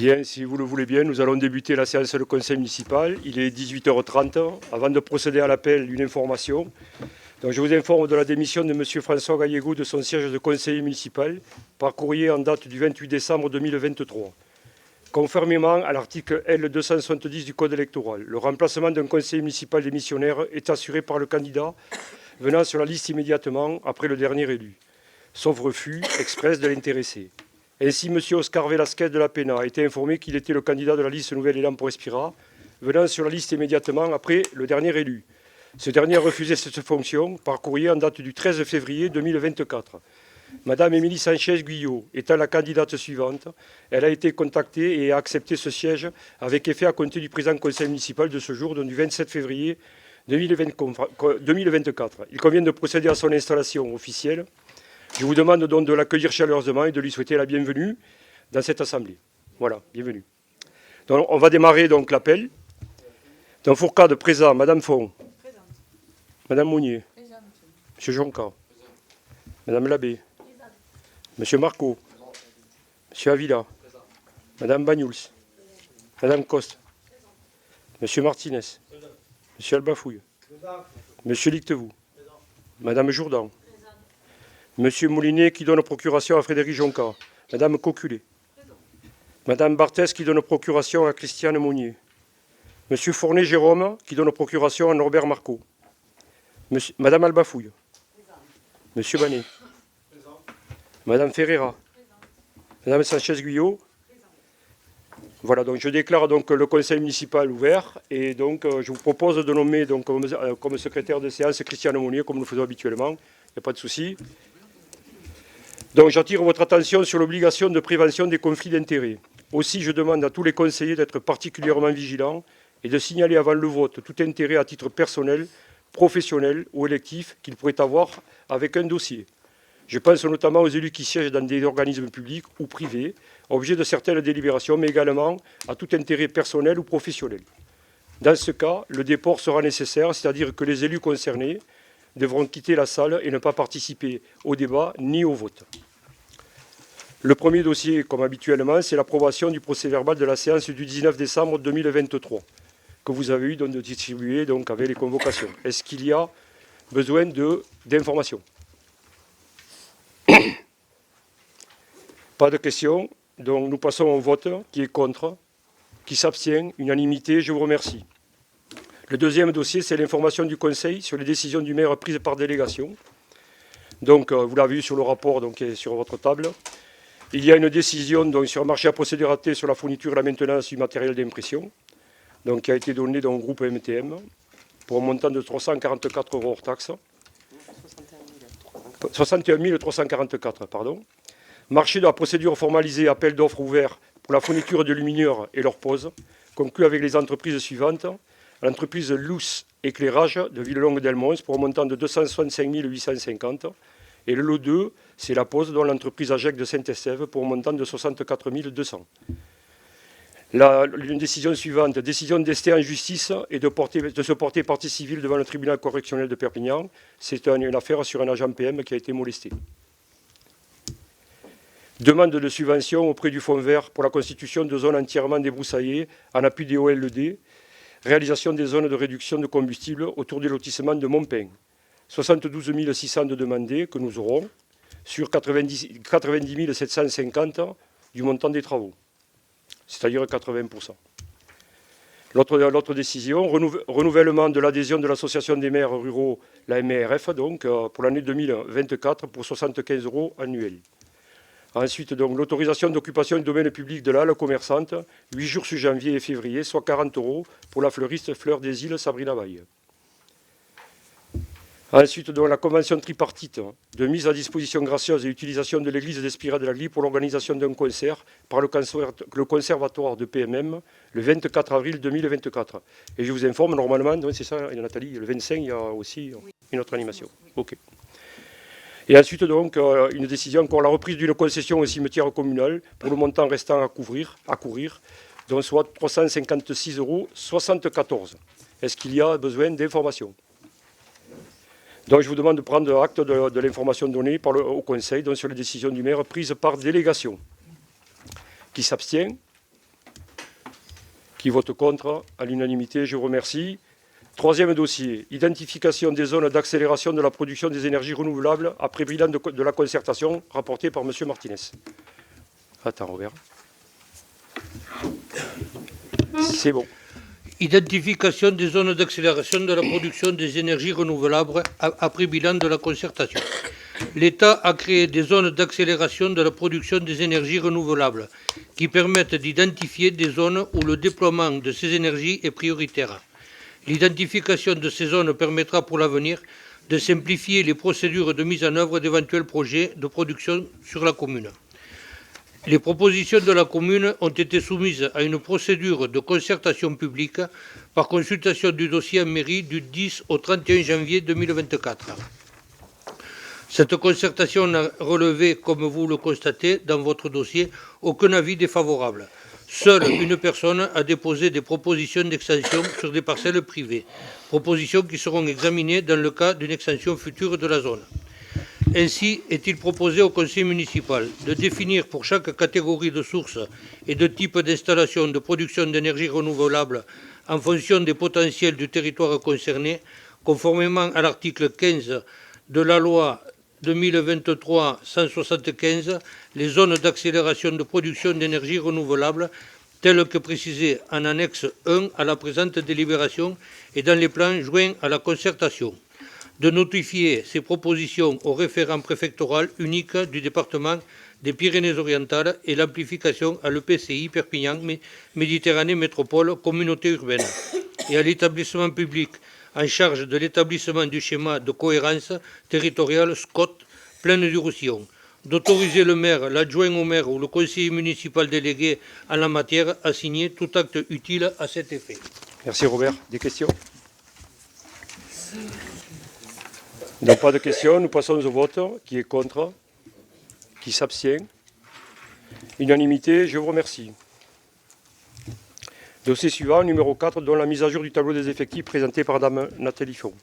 Bien, si vous le voulez bien, nous allons débuter la séance du conseil municipal. Il est 18h30. Avant de procéder à l'appel, une information. Donc, je vous informe de la démission de M. François Gallego de son siège de conseiller municipal par courrier en date du 28 décembre 2023. Conformément à l'article L270 du Code électoral, le remplacement d'un conseiller municipal démissionnaire est assuré par le candidat venant sur la liste immédiatement après le dernier élu, sauf refus express de l'intéressé. Ainsi, M. Oscar Velasquez de la Pena a été informé qu'il était le candidat de la liste Nouvel Élan pour Espira, venant sur la liste immédiatement après le dernier élu. Ce dernier a refusé cette fonction par courrier en date du 13 février 2024. Madame Émilie Sanchez-Guyot étant la candidate suivante, elle a été contactée et a accepté ce siège avec effet à compter du présent conseil municipal de ce jour, donc du 27 février 2024. Il convient de procéder à son installation officielle. Je vous demande donc de l'accueillir chaleureusement et de lui souhaiter la bienvenue dans cette assemblée. Voilà, bienvenue. Donc, on va démarrer donc l'appel. Donc Fourcade, présent. Madame Font. Présente. Madame Mounier. Présent, monsieur. Monsieur Jonca. Madame Labbé. Présent. Monsieur Marco. Présent. Monsieur Avila. Présent. Madame Bagnouls. Présent. Madame Coste. Présent. Monsieur Martinez. Présent. Monsieur Albafouille. Présent. Monsieur Lictevou. Présent. Madame Jourdan. Monsieur Moulinet qui donne procuration à Frédéric Jonca. Madame Coculé. Madame Barthès qui donne procuration à Christiane Monnier. Monsieur Fournet Jérôme qui donne procuration à Norbert Marco. Madame Albafouille. Monsieur Banet. Madame Ferreira. Madame Sanchez-Guyot. Voilà, donc je déclare donc le conseil municipal ouvert et donc je vous propose de nommer donc, comme secrétaire de séance Christiane Monnier, comme nous le faisons habituellement. Il n'y a pas de souci. Donc j'attire votre attention sur l'obligation de prévention des conflits d'intérêts. Aussi, je demande à tous les conseillers d'être particulièrement vigilants et de signaler avant le vote tout intérêt à titre personnel, professionnel ou électif qu'ils pourraient avoir avec un dossier. Je pense notamment aux élus qui siègent dans des organismes publics ou privés, objet de certaines délibérations, mais également à tout intérêt personnel ou professionnel. Dans ce cas, le déport sera nécessaire, c'est-à-dire que les élus concernés devront quitter la salle et ne pas participer au débat ni au vote. Le premier dossier, comme habituellement, c'est l'approbation du procès-verbal de la séance du 19 décembre 2023, que vous avez eu de distribuer donc, avec les convocations. Est-ce qu'il y a besoin d'informations? Pas de questions. Donc nous passons au vote. Qui est contre? Qui s'abstient? Unanimité, je vous remercie. Le deuxième dossier, c'est l'information du Conseil sur les décisions du maire prises par délégation. Donc, vous l'avez vu sur le rapport donc, qui est sur votre table. Il y a une décision donc, sur un marché à procédure raté sur la fourniture et la maintenance du matériel d'impression, donc, qui a été donnée au groupe MTM pour un montant de 344 € hors taxe. 61 344, pardon. Marché de la procédure formalisée, appel d'offres ouvert pour la fourniture de lumineurs et leur pose, conclu avec les entreprises suivantes. L'entreprise Luce Éclairage de Villelongue-Delmons pour un montant de 265 850. Et le lot 2, c'est la pose dont l'entreprise AGEC de Saint-Estève pour un montant de 64 200. Une décision suivante, décision d'ester en justice et de se porter partie civile devant le tribunal correctionnel de Perpignan. C'est une affaire sur un agent PM qui a été molesté. Demande de subvention auprès du Fonds vert pour la constitution de zones entièrement débroussaillées en appui des OLD. Réalisation des zones de réduction de combustible autour du lotissement de Montpin. 72 600 de demandés que nous aurons sur 90 750 du montant des travaux, c'est-à-dire 80%. L'autre décision, renouvellement de l'adhésion de l'Association des maires ruraux, la MERF, donc, pour l'année 2024 pour 75 € annuels. Ensuite, donc, l'autorisation d'occupation du domaine public de la halle commerçante, 8 jours sur janvier et février, soit 40 € pour la fleuriste Fleur des Îles Sabrina Vaille. Ensuite, donc, la convention tripartite de mise à disposition gracieuse et utilisation de l'église d'Espira de la Glie pour l'organisation d'un concert par le conservatoire de PMM le 24 avril 2024. Et je vous informe, normalement, c'est ça, Nathalie, le 25, il y a aussi une autre animation. OK. Et ensuite, donc, une décision encore, la reprise d'une concession au cimetière communal pour le montant restant à courir, dont soit 356,74 €. Est-ce qu'il y a besoin d'informations? Donc, je vous demande de prendre acte de l'information donnée au Conseil donc, sur les décisions du maire prises par délégation. Qui s'abstient? Qui vote contre? À l'unanimité, je vous remercie. Troisième dossier, identification des zones d'accélération de la production des énergies renouvelables après bilan de la concertation, rapporté par M. Martinez. Attends, Robert. C'est bon. Identification des zones d'accélération de la production des énergies renouvelables après bilan de la concertation. L'État a créé des zones d'accélération de la production des énergies renouvelables qui permettent d'identifier des zones où le déploiement de ces énergies est prioritaire. L'identification de ces zones permettra pour l'avenir de simplifier les procédures de mise en œuvre d'éventuels projets de production sur la commune. Les propositions de la commune ont été soumises à une procédure de concertation publique par consultation du dossier en mairie du 10 au 31 janvier 2024. Cette concertation n'a relevé, comme vous le constatez dans votre dossier, aucun avis défavorable. Seule une personne a déposé des propositions d'extension sur des parcelles privées, propositions qui seront examinées dans le cas d'une extension future de la zone. Ainsi est-il proposé au conseil municipal de définir pour chaque catégorie de sources et de type d'installation de production d'énergie renouvelable en fonction des potentiels du territoire concerné, conformément à l'article 15 de la loi 2023-175, les zones d'accélération de production d'énergie renouvelable, telles que précisées en annexe 1 à la présente délibération et dans les plans joints à la concertation. De notifier ces propositions au référent préfectoral unique du département des Pyrénées-Orientales et l'amplification à l'EPCI Perpignan Méditerranée Métropole Communauté urbaine et à l'établissement public en charge de l'établissement du schéma de cohérence territoriale SCOT Plaine du Roussillon, d'autoriser le maire, l'adjoint au maire ou le conseiller municipal délégué en la matière à signer tout acte utile à cet effet. Merci Robert. Des questions? Non, pas de questions. Nous passons au vote. Qui est contre? Qui s'abstient? Unanimité, je vous remercie. Dossier suivant, numéro 4, dont la mise à jour du tableau des effectifs présenté par Mme Nathalie Fon.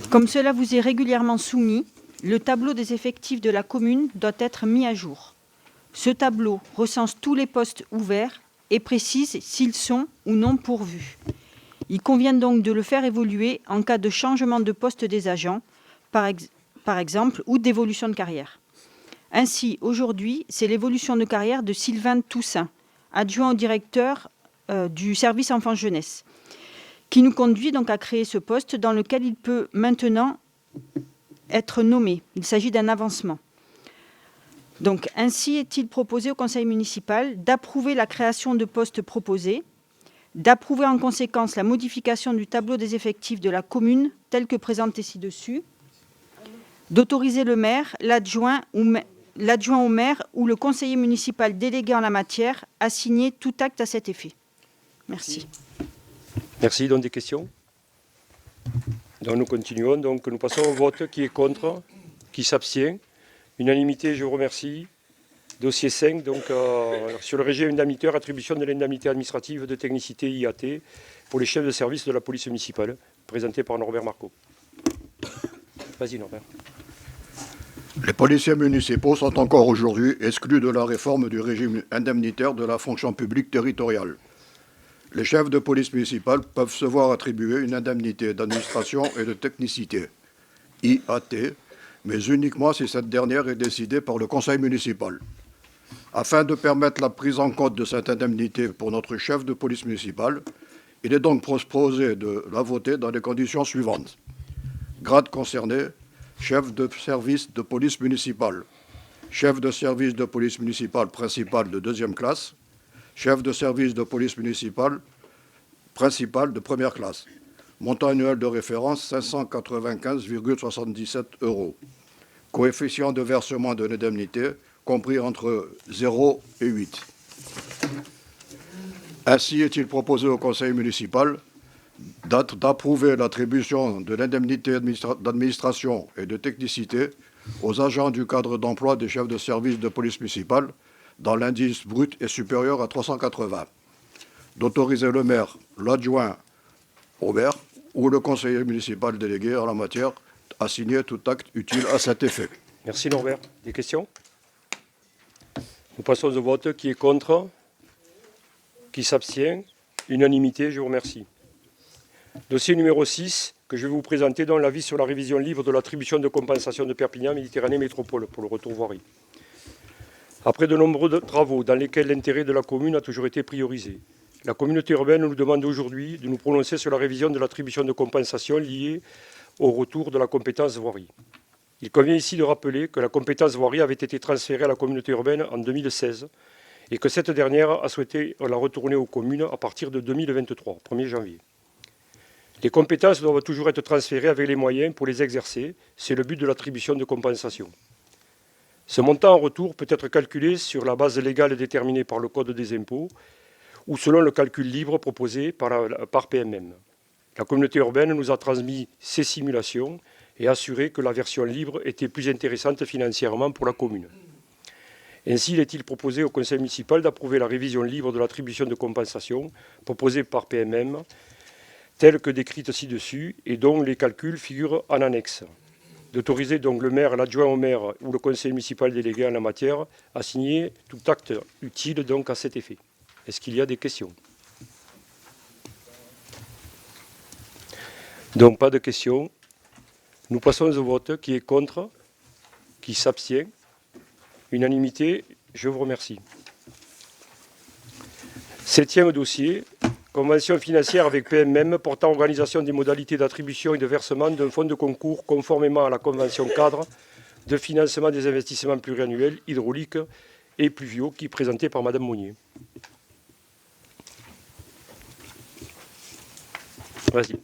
Comme cela vous est régulièrement soumis, le tableau des effectifs de la commune doit être mis à jour. Ce tableau recense tous les postes ouverts et précise s'ils sont ou non pourvus. Il convient donc de le faire évoluer en cas de changement de poste des agents, par exemple, ou d'évolution de carrière. Ainsi, aujourd'hui, c'est l'évolution de carrière de Sylvain Toussaint, adjoint au directeur du service enfants-jeunesse, qui nous conduit donc à créer ce poste dans lequel il peut maintenant être nommé. Il s'agit d'un avancement. Donc, ainsi est-il proposé au conseil municipal d'approuver la création de postes proposés, d'approuver en conséquence la modification du tableau des effectifs de la commune tel que présenté ci-dessus, d'autoriser le maire, l'adjoint au maire ou le conseiller municipal délégué en la matière à signer tout acte à cet effet. Merci. Merci. Donc des questions? Donc nous continuons. Donc nous passons au vote. Qui est contre? Qui s'abstient? Unanimité, je vous remercie. Dossier 5, donc sur le régime indemnitaire, attribution de l'indemnité administrative de technicité IAT pour les chefs de service de la police municipale, présenté par Norbert Marco. Vas-y Norbert. Les policiers municipaux sont encore aujourd'hui exclus de la réforme du régime indemnitaire de la fonction publique territoriale. Les chefs de police municipale peuvent se voir attribuer une indemnité d'administration et de technicité, IAT, mais uniquement si cette dernière est décidée par le conseil municipal. Afin de permettre la prise en compte de cette indemnité pour notre chef de police municipale, il est donc proposé de la voter dans les conditions suivantes. Grade concerné, chef de service de police municipale, chef de service de police municipale principal de 2e classe, chef de service de police municipale principal de 1re classe. Montant annuel de référence 595,77 €. Coefficient de versement de l'indemnité compris entre 0 et 8. Ainsi est-il proposé au conseil municipal d'approuver l'attribution de l'indemnité d'administration et de technicité aux agents du cadre d'emploi des chefs de service de police municipale dont l'indice brut est supérieur à 380. D'autoriser le maire, l'adjoint au maire ou le conseiller municipal délégué en la matière à signer tout acte utile à cet effet. Merci Norbert. Des questions? Nous passons au vote. Qui est contre? Qui s'abstient? Unanimité, je vous remercie. Dossier numéro 6, que je vais vous présenter, dans l'avis sur la révision libre de l'attribution de compensation de Perpignan Méditerranée Métropole pour le retour voirie. Après de nombreux travaux dans lesquels l'intérêt de la commune a toujours été priorisé, la communauté urbaine nous demande aujourd'hui de nous prononcer sur la révision de l'attribution de compensation liée au retour de la compétence voirie. Il convient ici de rappeler que la compétence voirie avait été transférée à la communauté urbaine en 2016 et que cette dernière a souhaité la retourner aux communes à partir de 2023, 1er janvier. Les compétences doivent toujours être transférées avec les moyens pour les exercer. C'est le but de l'attribution de compensation. Ce montant en retour peut être calculé sur la base légale déterminée par le Code des impôts ou selon le calcul libre proposé par PMM. La communauté urbaine nous a transmis ces simulations et assuré que la version libre était plus intéressante financièrement pour la commune. Ainsi, il est proposé au conseil municipal d'approuver la révision libre de l'attribution de compensation proposée par PMM, telle que décrite ci-dessus et dont les calculs figurent en annexe. D'autoriser donc le maire, l'adjoint au maire ou le conseil municipal délégué en la matière à signer tout acte utile donc à cet effet. Est-ce qu'il y a des questions? Donc pas de questions. Nous passons au vote. Qui est contre? Qui s'abstient? Unanimité, je vous remercie. 7e dossier, convention financière avec PMM portant organisation des modalités d'attribution et de versement d'un fonds de concours conformément à la convention cadre de financement des investissements pluriannuels hydrauliques et pluviaux qui est présentée par Madame Monnier. Vas-y.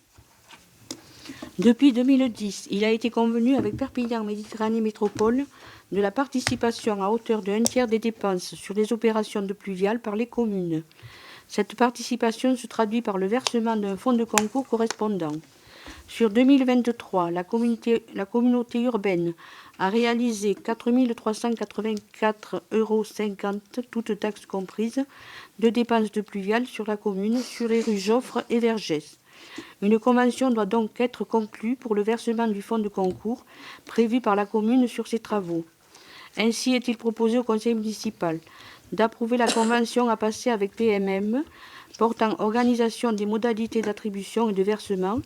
Depuis 2010, il a été convenu avec Perpignan Méditerranée Métropole de la participation à hauteur de 1/3 des dépenses sur les opérations de pluviales par les communes. Cette participation se traduit par le versement d'un fonds de concours correspondant. Sur 2023, la communauté urbaine a réalisé 4 384,50 €, toutes taxes comprises, de dépenses de pluviales sur la commune, sur les rues Joffre et Vergès. Une convention doit donc être conclue pour le versement du fonds de concours prévu par la commune sur ces travaux. Ainsi est-il proposé au conseil municipal d'approuver la convention à passer avec PMM portant organisation des modalités d'attribution et de versement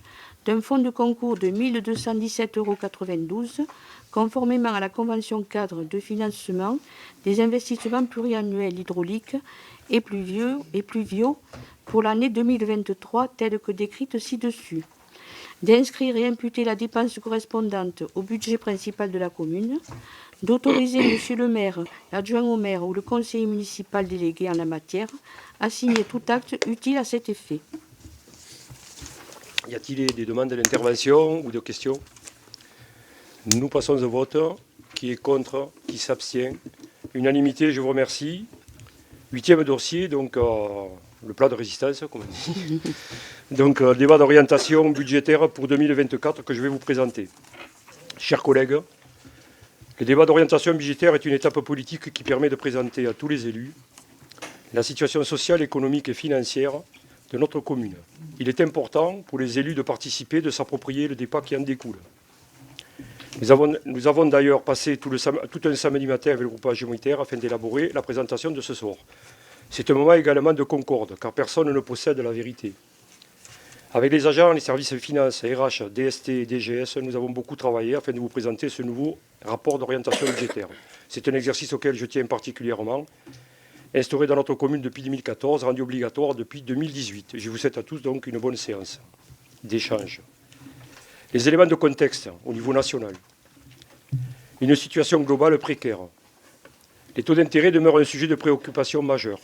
d'un fonds de concours de 1 217,92 €, conformément à la convention cadre de financement des investissements pluriannuels hydrauliques et pluviaux pour l'année 2023, telle que décrite ci-dessus. D'inscrire et imputer la dépense correspondante au budget principal de la commune, d'autoriser Monsieur le maire, l'adjoint au maire ou le conseiller municipal délégué en la matière à signer tout acte utile à cet effet. Y a-t-il des demandes d'intervention ou de questions? Nous passons au vote. Qui est contre? Qui s'abstient? Unanimité, je vous remercie. 8e dossier, donc le plan de résistance, comme on dit. Donc, débat d'orientation budgétaire pour 2024 que je vais vous présenter. Chers collègues, le débat d'orientation budgétaire est une étape politique qui permet de présenter à tous les élus la situation sociale, économique et financière de notre commune. Il est important pour les élus de participer, de s'approprier le débat qui en découle. Nous avons d'ailleurs passé tout un samedi matin avec le groupe majoritaire afin d'élaborer la présentation de ce soir. C'est un moment également de concorde, car personne ne possède la vérité. Avec les agents, les services finances, RH, DST et DGS, nous avons beaucoup travaillé afin de vous présenter ce nouveau rapport d'orientation budgétaire. C'est un exercice auquel je tiens particulièrement, instauré dans notre commune depuis 2014, rendu obligatoire depuis 2018. Je vous souhaite à tous donc une bonne séance d'échange. Les éléments de contexte au niveau national. Une situation globale précaire. Les taux d'intérêt demeurent un sujet de préoccupation majeur.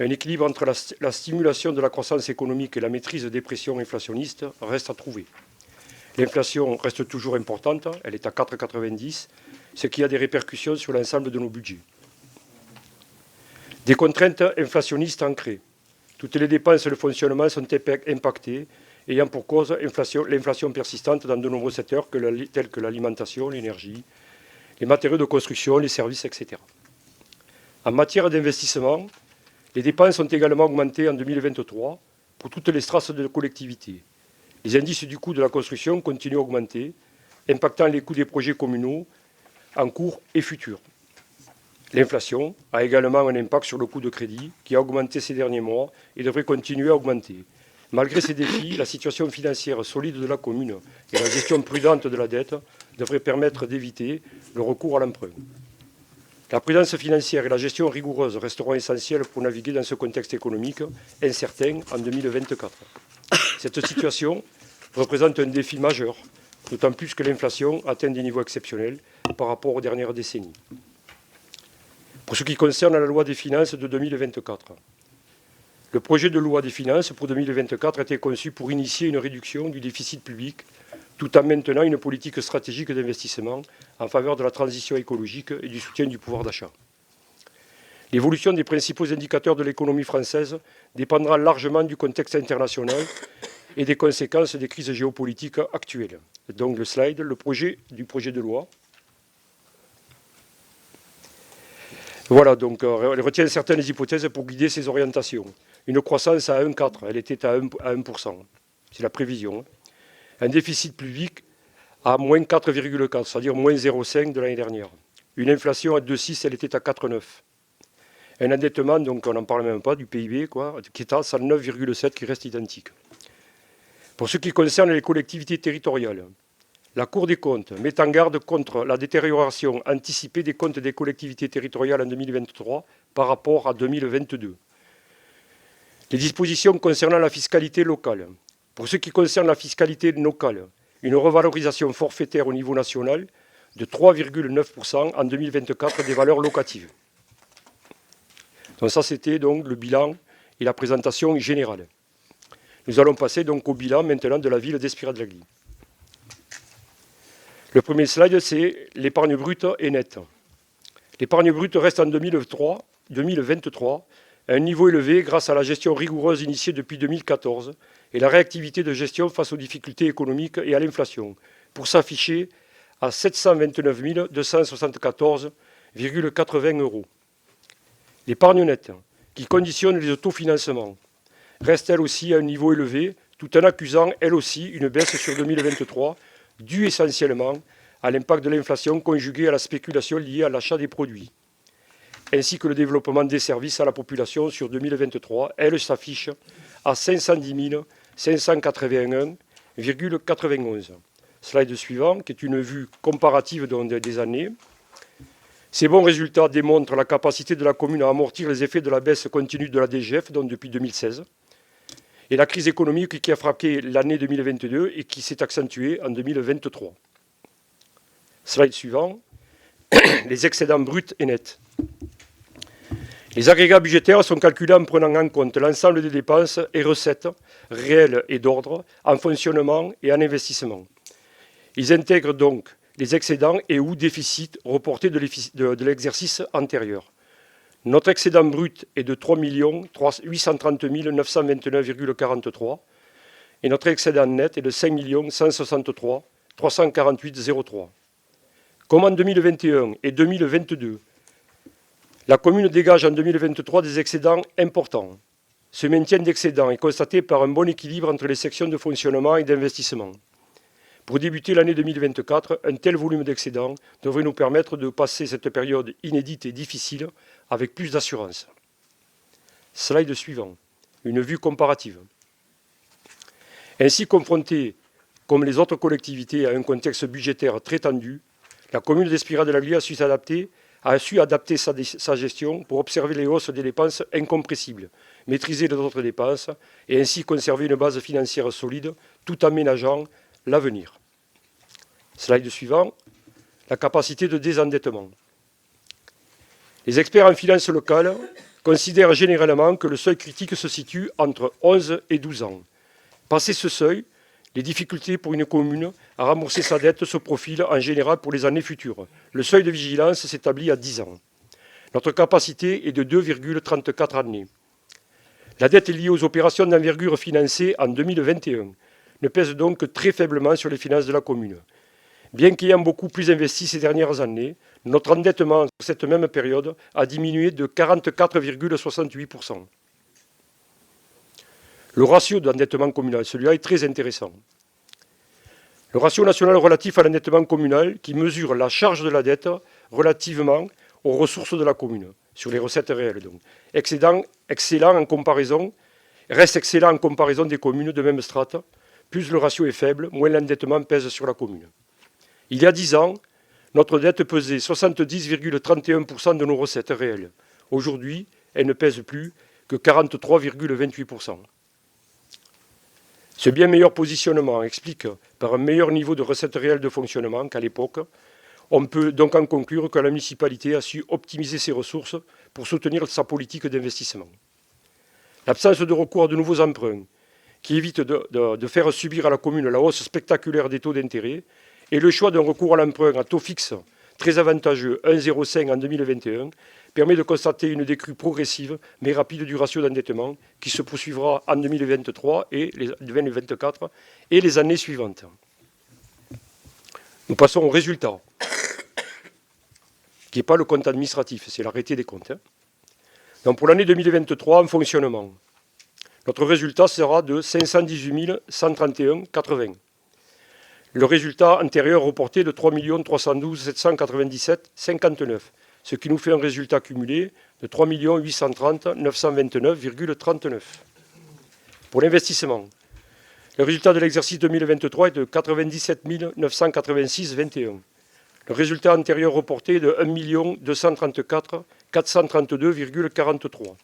Un équilibre entre la stimulation de la croissance économique et la maîtrise des pressions inflationnistes reste à trouver. L'inflation reste toujours importante, elle est à 4,90, ce qui a des répercussions sur l'ensemble de nos budgets. Des contraintes inflationnistes ancrées. Toutes les dépenses de fonctionnement sont impactées, ayant pour cause l'inflation persistante dans de nombreux secteurs tels que l'alimentation, l'énergie, les matériaux de construction, les services, etc. En matière d'investissement, les dépenses ont également augmenté en 2023 pour toutes les strates de collectivités. Les indices du coût de la construction continuent à augmenter, impactant les coûts des projets communaux en cours et futurs. L'inflation a également un impact sur le coût de crédit qui a augmenté ces derniers mois et devrait continuer à augmenter. Malgré ces défis, la situation financière solide de la commune et la gestion prudente de la dette devraient permettre d'éviter le recours à l'emprunt. La prudence financière et la gestion rigoureuse resteront essentielles pour naviguer dans ce contexte économique incertain en 2024. Cette situation représente un défi majeur, d'autant plus que l'inflation atteint des niveaux exceptionnels par rapport aux dernières décennies. Pour ce qui concerne la loi des finances de 2024, le projet de loi des finances pour 2024 a été conçu pour initier une réduction du déficit public tout en maintenant une politique stratégique d'investissement en faveur de la transition écologique et du soutien du pouvoir d'achat. L'évolution des principaux indicateurs de l'économie française dépendra largement du contexte international et des conséquences des crises géopolitiques actuelles. Donc le slide, du projet de loi. Voilà, donc elle retient certaines hypothèses pour guider ses orientations. Une croissance à 1,4, elle était à 1%, c'est la prévision. Un déficit public à moins 4,4, c'est-à-dire moins 0,5 de l'année dernière. Une inflation à 2,6, elle était à 4,9. Un endettement, donc on n'en parle même pas, du PIB, qui est à 109,7, qui reste identique. Pour ce qui concerne les collectivités territoriales, la Cour des comptes met en garde contre la détérioration anticipée des comptes des collectivités territoriales en 2023 par rapport à 2022. Les dispositions concernant la fiscalité locale. Pour ce qui concerne la fiscalité locale, une revalorisation forfaitaire au niveau national de 3,9% en 2024 des valeurs locatives. Donc ça, c'était donc le bilan et la présentation générale. Nous allons passer donc au bilan maintenant de la ville d'Espiradagli. Le premier slide, c'est l'épargne brute et nette. L'épargne brute reste en 2023 à un niveau élevé grâce à la gestion rigoureuse initiée depuis 2014 et la réactivité de gestion face aux difficultés économiques et à l'inflation, pour s'afficher à 729 274,80 €. L'épargne nette, qui conditionne les autofinancements, reste elle aussi à un niveau élevé, tout en accusant elle aussi une baisse sur 2023, due essentiellement à l'impact de l'inflation conjuguée à la spéculation liée à l'achat des produits, ainsi que le développement des services à la population sur 2023. Elle s'affiche à 510 581,91. Slide suivant, qui est une vue comparative des années. Ces bons résultats démontrent la capacité de la commune à amortir les effets de la baisse continue de la DGF, donc depuis 2016, et la crise économique qui a frappé l'année 2022 et qui s'est accentuée en 2023. Slide suivant, les excédents bruts et nets. Les agrégats budgétaires sont calculés en prenant en compte l'ensemble des dépenses et recettes réelles et d'ordre en fonctionnement et en investissement. Ils intègrent donc les excédents et ou déficits reportés de l'exercice antérieur. Notre excédent brut est de 3 830 929,43 et notre excédent net est de 5 163 348,03. Comme en 2021 et 2022, la commune dégage en 2023 des excédents importants. Ce maintien d'excédents est constaté par un bon équilibre entre les sections de fonctionnement et d'investissement. Pour débuter l'année 2024, un tel volume d'excédents devrait nous permettre de passer cette période inédite et difficile avec plus d'assurance. Slide suivant, une vue comparative. Ainsi confrontée, comme les autres collectivités, à un contexte budgétaire très tendu, la commune d'Espiradagli a su adapter sa gestion pour observer les hausses des dépenses incompressibles, maîtriser les autres dépenses et ainsi conserver une base financière solide tout en ménageant l'avenir. Slide suivant, la capacité de désendettement. Les experts en finances locales considèrent généralement que le seuil critique se situe entre 11 et 12 ans. Passé ce seuil, les difficultés pour une commune à rembourser sa dette se profilent en général pour les années futures. Le seuil de vigilance s'établit à 10 ans. Notre capacité est de 2,34 années. La dette liée aux opérations d'envergure financées en 2021 ne pèse donc que très faiblement sur les finances de la commune. Bien qu'ayant beaucoup plus investi ces dernières années, notre endettement sur cette même période a diminué de 44,68%. Le ratio d'endettement communal, celui-là est très intéressant. Le ratio national relatif à l'endettement communal, qui mesure la charge de la dette relativement aux ressources de la commune, sur les recettes réelles donc. Excellent en comparaison, reste excellent en comparaison des communes de même strate. Plus le ratio est faible, moins l'endettement pèse sur la commune. Il y a 10 ans, notre dette pesait 70,31% de nos recettes réelles. Aujourd'hui, elle ne pèse plus que 43,28%. Ce bien meilleur positionnement explique par un meilleur niveau de recettes réelles de fonctionnement qu'à l'époque. On peut donc en conclure que la municipalité a su optimiser ses ressources pour soutenir sa politique d'investissement. L'absence de recours à de nouveaux emprunts, qui évite de faire subir à la commune la hausse spectaculaire des taux d'intérêt, et le choix d'un recours à l'emprunt à taux fixe très avantageux, 1,05 en 2021, permet de constater une décrue progressive mais rapide du ratio d'endettement qui se poursuivra en 2023 et 2024 et les années suivantes. Nous passons au résultat, qui n'est pas le compte administratif, c'est l'arrêté des comptes. Donc pour l'année 2023, en fonctionnement, notre résultat sera de 518 131,80. Le résultat antérieur reporté de 3 312 797,59, ce qui nous fait un résultat cumulé de 3 830 929,39. Pour l'investissement, le résultat de l'exercice 2023 est de 97 986,21. Le résultat antérieur reporté est de 1 234 432,43.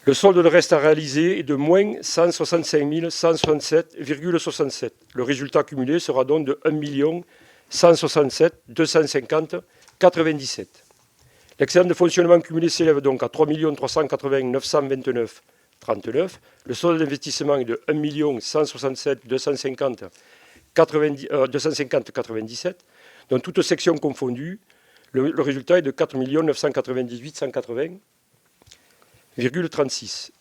Le solde de reste à réaliser est de moins 165 167,67. Le résultat cumulé sera donc de 1 167 250,97. L'excédent de fonctionnement cumulé s'élève donc à 3 380 929,39. Le solde d'investissement est de 1 167 250,97. Dans toutes sections confondues, le résultat est de 4 998 180,36.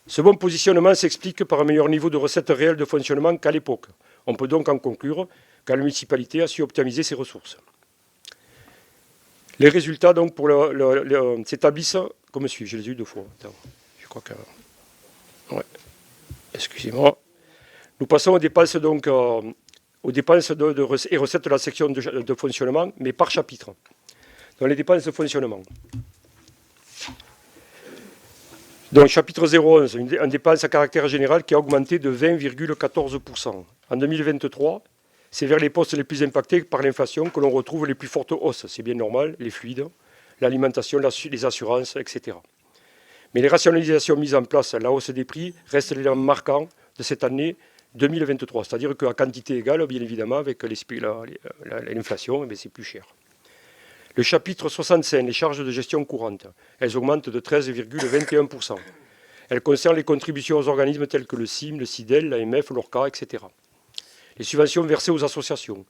Ce bon positionnement s'explique par un meilleur niveau de recettes réelles de fonctionnement qu'à l'époque. On peut donc en conclure que la municipalité a su optimiser ses ressources. Les résultats donc s'établissent comme suit. Je les ai eu 2 fois. Attends, je crois que... Ouais. Excusez-moi. Nous passons aux dépenses donc aux dépenses et recettes de la section de fonctionnement, mais par chapitre. Dans les dépenses de fonctionnement. Donc, chapitre 011, une dépense à caractère général qui a augmenté de 20,14%. En 2023, c'est vers les postes les plus impactés par l'inflation que l'on retrouve les plus fortes hausses. C'est bien normal, les fluides, l'alimentation, les assurances, etc. Mais les rationalisations mises en place à la hausse des prix restent l'élément marquant de cette année 2023. C'est-à-dire qu'à quantité égale, bien évidemment, avec l'inflation, c'est plus cher. Le chapitre 65, les charges de gestion courantes, elles augmentent de 13,21%. Elles concernent les contributions aux organismes tels que le CIM, le CIDEL, l'AMF, l'ORCA, etc. Les subventions versées aux associations,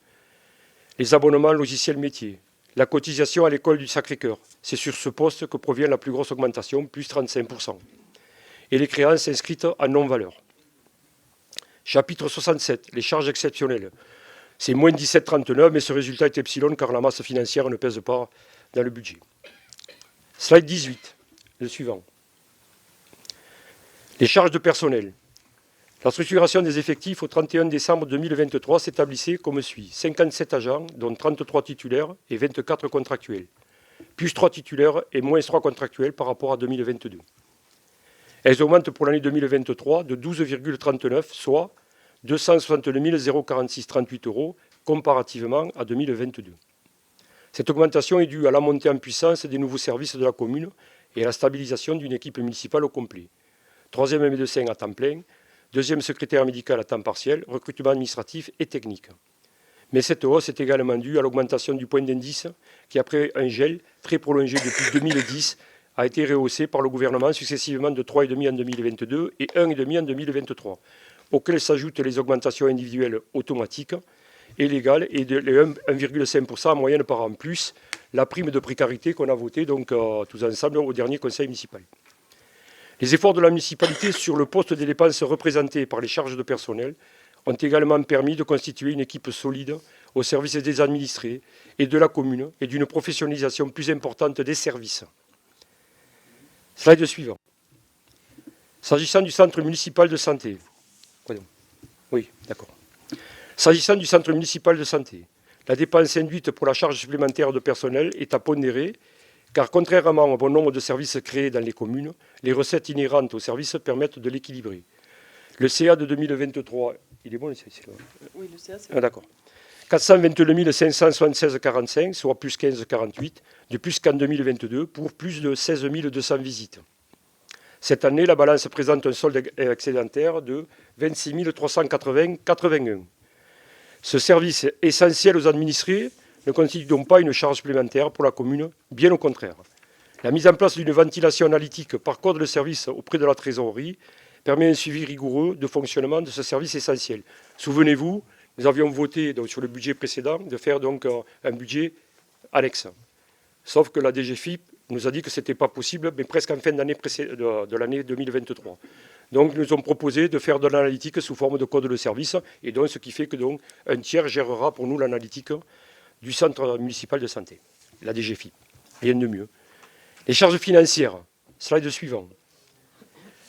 les abonnements logiciels métiers, la cotisation à l'école du Sacré-Cœur. C'est sur ce poste que provient la plus grosse augmentation, plus 35%. Et les créances inscrites en non-valeur. Chapitre 67, les charges exceptionnelles. C'est moins 17,39, mais ce résultat est epsilon car la masse financière ne pèse pas dans le budget. Slide 18, le suivant. Les charges de personnel. La structuration des effectifs au 31 décembre 2023 s'établissait comme suit. 57 agents, dont 33 titulaires et 24 contractuels. Plus 3 titulaires et moins 3 contractuels par rapport à 2022. Elles augmentent pour l'année 2023 de 12,39, soit 269 046,38 € comparativement à 2022. Cette augmentation est due à la montée en puissance des nouveaux services de la commune et à la stabilisation d'une équipe municipale au complet. 3e médecin à temps plein, 2e secrétaire médical à temps partiel, recrutement administratif et technique. Mais cette hausse est également due à l'augmentation du point d'indice qui, après un gel très prolongé depuis 2010, a été rehaussé par le gouvernement successivement de 3,5 en 2022 et 1,5 en 2023. Auxquels s'ajoutent les augmentations individuelles automatiques et légales et de 1,5% en moyenne par an, plus la prime de précarité qu'on a votée donc, tous ensemble au dernier conseil municipal. Les efforts de la municipalité sur le poste des dépenses représentées par les charges de personnel ont également permis de constituer une équipe solide au service des administrés et de la commune et d'une professionnalisation plus importante des services. Slide suivant. S'agissant du centre municipal de santé, oui, d'accord. S'agissant du centre municipal de santé, La dépense induite pour la charge supplémentaire de personnel est à pondérer, car contrairement au bon nombre de services créés dans les communes, les recettes inhérentes aux services permettent de l'équilibrer. Le CA de 2023, il est bon, c'est là. Oui, le CA, c'est Ah, d'accord. 422 576,45, soit plus 15,48, de plus qu'en 2022, pour plus de 16 200 visites. Cette année, la balance présente un solde excédentaire de 26 380,81. Ce service essentiel aux administrés ne constitue donc pas une charge supplémentaire pour la commune, bien au contraire. La mise en place d'une ventilation analytique par code de service auprès de la trésorerie permet un suivi rigoureux de fonctionnement de ce service essentiel. Souvenez-vous, nous avions voté donc, sur le budget précédent de faire donc un budget annexe. Sauf que la DGFiP nous a dit que ce n'était pas possible, mais presque en fin d'année de l'année 2023. Donc nous avons proposé de faire de l'analytique sous forme de code de service, et donc ce qui fait que donc, un tiers gérera pour nous l'analytique du centre municipal de santé, la DGFiP. Rien de mieux. Les charges financières, slide suivant.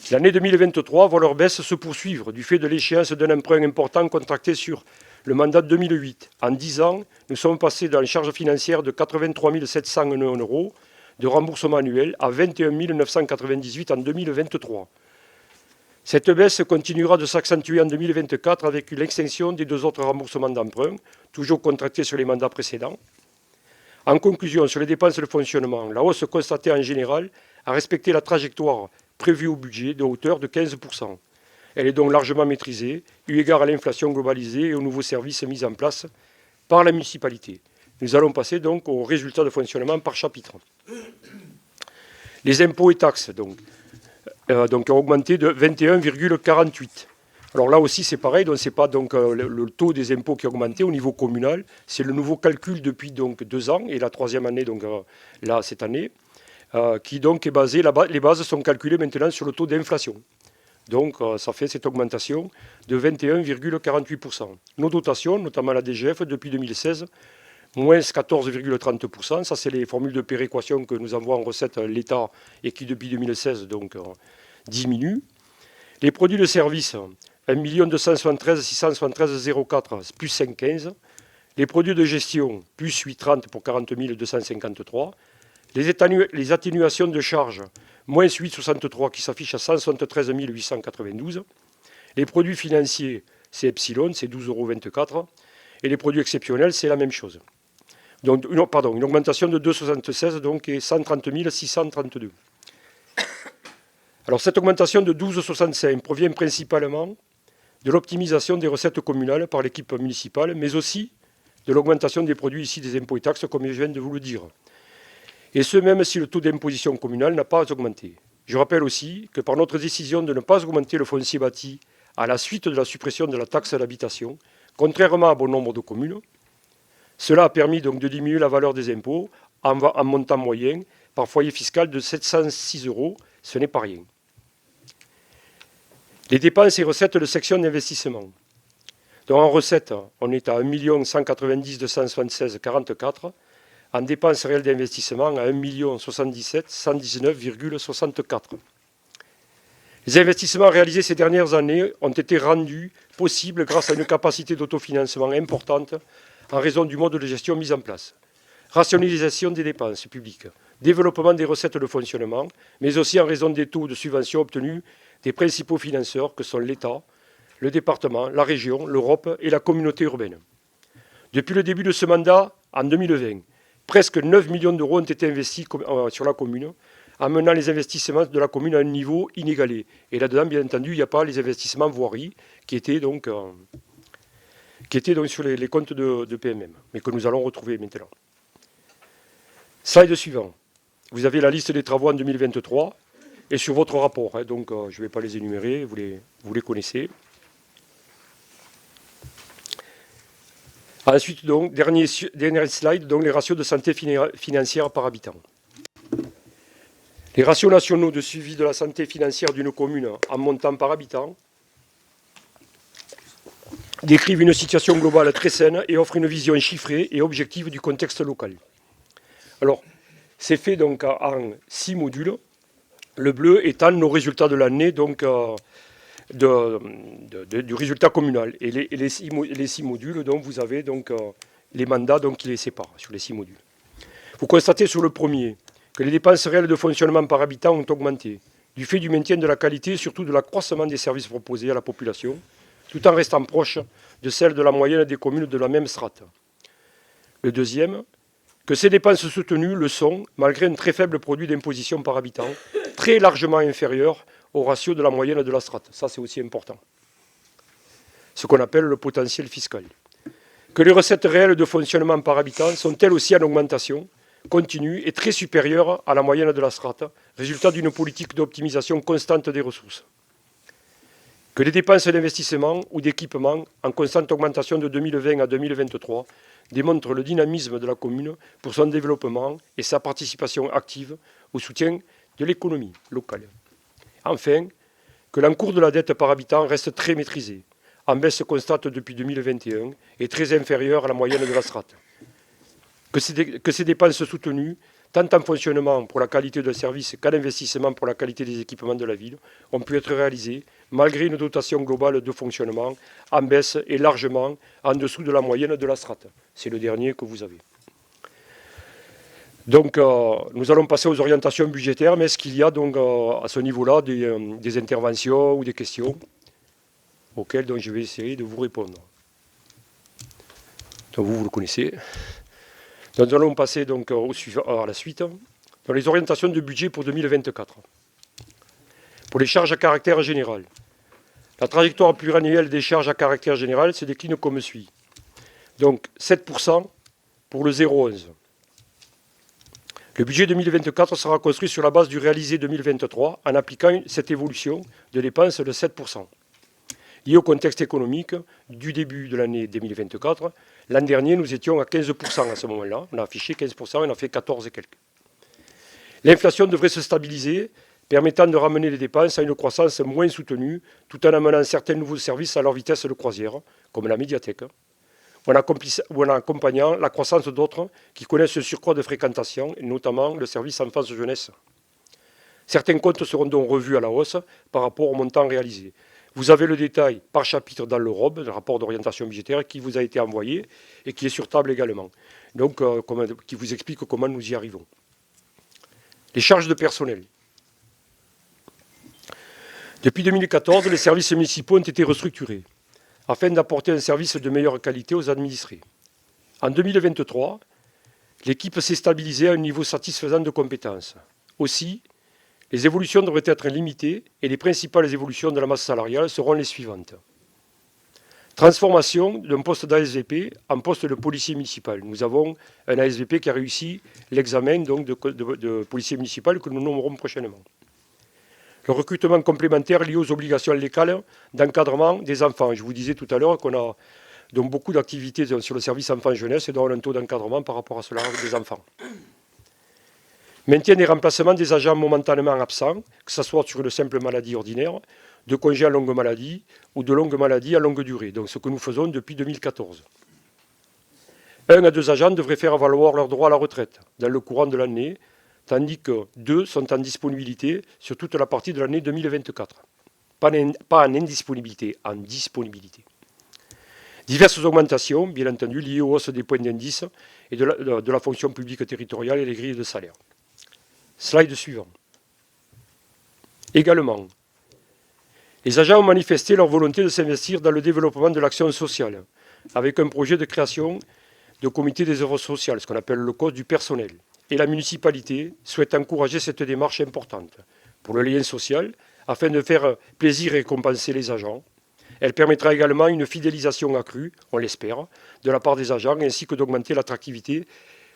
L'année 2023 voit leur baisse se poursuivre du fait de l'échéance d'un emprunt important contracté sur le mandat 2008. En 10 ans, nous sommes passés dans les charges financières de 83 701 € de remboursement annuel à 21 998 en 2023. Cette baisse continuera de s'accentuer en 2024 avec l'extinction des 2 autres remboursements d'emprunt, toujours contractés sur les mandats précédents. En conclusion, sur les dépenses de fonctionnement, la hausse constatée en général a respecté la trajectoire prévue au budget de hauteur de 15%. Elle est donc largement maîtrisée, eu égard à l'inflation globalisée et aux nouveaux services mis en place par la municipalité. Nous allons passer donc aux résultats de fonctionnement par chapitre. Les impôts et taxes donc ont augmenté de 21,48. Alors là aussi c'est pareil, donc c'est pas donc le taux des impôts qui a augmenté au niveau communal, c'est le nouveau calcul depuis donc 2 ans et la 3e année donc là cette année. Qui donc est basé, les bases sont calculées maintenant sur le taux d'inflation. Donc ça fait cette augmentation de 21,48%. Nos dotations, notamment la DGF, depuis 2016, moins 14,30%. Ça, c'est les formules de péréquation que nous envoie en recette l'État et qui, depuis 2016, donc, diminuent. Les produits de service, 1 273 673,04, plus 5,15. Les produits de gestion, plus 8,30 pour 40 253. Les atténuations de charges, moins 8,63 qui s'affichent à 173 892. Les produits financiers, c'est Epsilon, c'est 12,24 €. Et les produits exceptionnels, c'est la même chose. Donc, une augmentation de 2,76 donc, et 130 632. Alors cette augmentation de 12,65 provient principalement de l'optimisation des recettes communales par l'équipe municipale, mais aussi de l'augmentation des produits ici des impôts et taxes, comme je viens de vous le dire. Et ce, même si le taux d'imposition communale n'a pas augmenté. Je rappelle aussi que par notre décision de ne pas augmenter le foncier bâti à la suite de la suppression de la taxe à l'habitation, contrairement à bon nombre de communes, cela a permis donc de diminuer la valeur des impôts en montant moyen par foyer fiscal de 706 €. Ce n'est pas rien. Les dépenses et recettes de section d'investissement. Donc en recettes, on est à 1 190 276,44 €. En dépenses réelles d'investissement à 1 077 119,64. Les investissements réalisés ces dernières années ont été rendus possibles grâce à une capacité d'autofinancement importante en raison du mode de gestion mis en place. Rationalisation des dépenses publiques, développement des recettes de fonctionnement, mais aussi en raison des taux de subvention obtenus des principaux financeurs que sont l'État, le département, la région, l'Europe et la communauté urbaine. Depuis le début de ce mandat, en 2020, presque 9 millions d'euros ont été investis sur la commune, amenant les investissements de la commune à un niveau inégalé. Et là-dedans, bien entendu, il n'y a pas les investissements voirie qui étaient donc sur les comptes de PMM, mais que nous allons retrouver maintenant. Slide suivant. Vous avez la liste des travaux en 2023 et sur votre rapport. Donc, je ne vais pas les énumérer, vous les connaissez. Ensuite, donc, dernier slide, donc, les ratios de santé financière par habitant. Les ratios nationaux de suivi de la santé financière d'une commune en montant par habitant décrivent une situation globale très saine et offrent une vision chiffrée et objective du contexte local. Alors, c'est fait donc en 6 modules, le bleu étant nos résultats de l'année, donc du résultat communal. Et les 6 modules, donc, vous avez donc les mandats donc, qui les séparent sur les 6 modules. Vous constatez sur le premier que les dépenses réelles de fonctionnement par habitant ont augmenté, du fait du maintien de la qualité et surtout de l'accroissement des services proposés à la population, tout en restant proche de celles de la moyenne des communes de la même strate. Le deuxième, que ces dépenses soutenues le sont, malgré un très faible produit d'imposition par habitant, très largement inférieur au ratio de la moyenne de la strate. Ça, c'est aussi important. Ce qu'on appelle le potentiel fiscal. Que les recettes réelles de fonctionnement par habitant sont elles aussi en augmentation continue et très supérieure à la moyenne de la strate, résultat d'une politique d'optimisation constante des ressources. Que les dépenses d'investissement ou d'équipement, en constante augmentation de 2020 à 2023, démontrent le dynamisme de la commune pour son développement et sa participation active au soutien de l'économie locale. Enfin, que l'encours de la dette par habitant reste très maîtrisé, en baisse constante depuis 2021 et très inférieure à la moyenne de la strate. Que ces dépenses soutenues, tant en fonctionnement pour la qualité de service qu'en investissement pour la qualité des équipements de la ville, ont pu être réalisées malgré une dotation globale de fonctionnement en baisse et largement en dessous de la moyenne de la strate. C'est le dernier que vous avez. Donc, nous allons passer aux orientations budgétaires, mais est-ce qu'il y a donc à ce niveau-là des interventions ou des questions auxquelles donc, je vais essayer de vous répondre. Donc, vous le connaissez. Donc, nous allons passer donc à la suite. Dans les orientations de budget pour 2024. Pour les charges à caractère général, la trajectoire pluriannuelle des charges à caractère général se décline comme suit. Donc 7% pour le 0,11. Le budget 2024 sera construit sur la base du réalisé 2023 en appliquant cette évolution de dépenses de 7%. Lié au contexte économique du début de l'année 2024, l'an dernier, nous étions à 15% à ce moment-là. On a affiché 15% et on a fait 14 et quelques. L'inflation devrait se stabiliser, permettant de ramener les dépenses à une croissance moins soutenue, tout en amenant certains nouveaux services à leur vitesse de croisière, comme la médiathèque, ou en accompagnant la croissance d'autres qui connaissent un surcroît de fréquentation, et notamment le service enfance-jeunesse. Certains comptes seront donc revus à la hausse par rapport au montant réalisé. Vous avez le détail par chapitre dans le ROB, le rapport d'orientation budgétaire, qui vous a été envoyé et qui est sur table également, donc qui vous explique comment nous y arrivons. Les charges de personnel. Depuis 2014, les services municipaux ont été restructurés afin d'apporter un service de meilleure qualité aux administrés. En 2023, l'équipe s'est stabilisée à un niveau satisfaisant de compétences. Aussi, les évolutions devraient être limitées et les principales évolutions de la masse salariale seront les suivantes. Transformation d'un poste d'ASVP en poste de policier municipal. Nous avons un ASVP qui a réussi l'examen donc, de policier municipal que nous nommerons prochainement. Le recrutement complémentaire lié aux obligations légales d'encadrement des enfants. Je vous disais tout à l'heure qu'on a donc, beaucoup d'activités sur le service enfant-jeunesse et dont on a un taux d'encadrement par rapport à cela des enfants. Maintien des remplacements des agents momentanément absents, que ce soit sur une simple maladie ordinaire, de congés à longue maladie ou de longue maladie à longue durée, donc ce que nous faisons depuis 2014. 1 à 2 agents devraient faire valoir leur droit à la retraite dans le courant de l'année, tandis que 2 sont en disponibilité sur toute la partie de l'année 2024. Pas en indisponibilité, en disponibilité. Diverses augmentations, bien entendu, liées aux hausses des points d'indice et de la fonction publique territoriale et les grilles de salaire. Slide suivant. Également, les agents ont manifesté leur volonté de s'investir dans le développement de l'action sociale, avec un projet de création de comité des œuvres sociales, ce qu'on appelle le code du personnel. Et la municipalité souhaite encourager cette démarche importante pour le lien social, afin de faire plaisir et récompenser les agents. Elle permettra également une fidélisation accrue, on l'espère, de la part des agents, ainsi que d'augmenter l'attractivité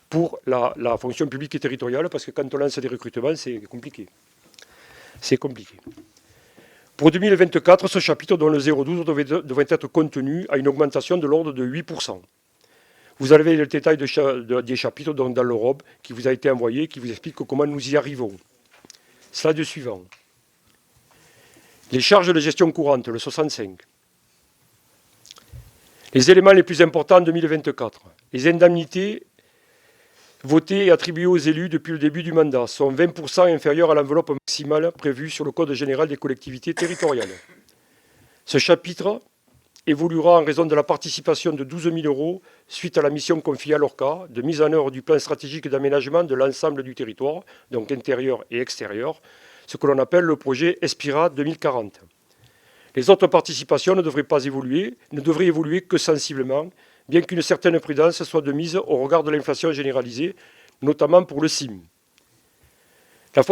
pour la fonction publique et territoriale, parce que quand on lance des recrutements, c'est compliqué. C'est compliqué. Pour 2024, ce chapitre, dont le 0,12 devrait être contenu à une augmentation de l'ordre de 8%. Vous avez le détail des chapitres donc dans le ROB qui vous a été envoyé, qui vous explique comment nous y arrivons. Slide suivant. Les charges de gestion courante, le 65. Les éléments les plus importants en 2024. Les indemnités votées et attribuées aux élus depuis le début du mandat sont 20% inférieures à l'enveloppe maximale prévue sur le Code général des collectivités territoriales. Ce chapitre évoluera en raison de la participation de 12 000 € suite à la mission confiée à l'ORCA de mise en œuvre du plan stratégique d'aménagement de l'ensemble du territoire, donc intérieur et extérieur, ce que l'on appelle le projet Espira 2040. Les autres participations ne devraient évoluer que sensiblement, bien qu'une certaine prudence soit de mise au regard de l'inflation généralisée, notamment pour le CIM. La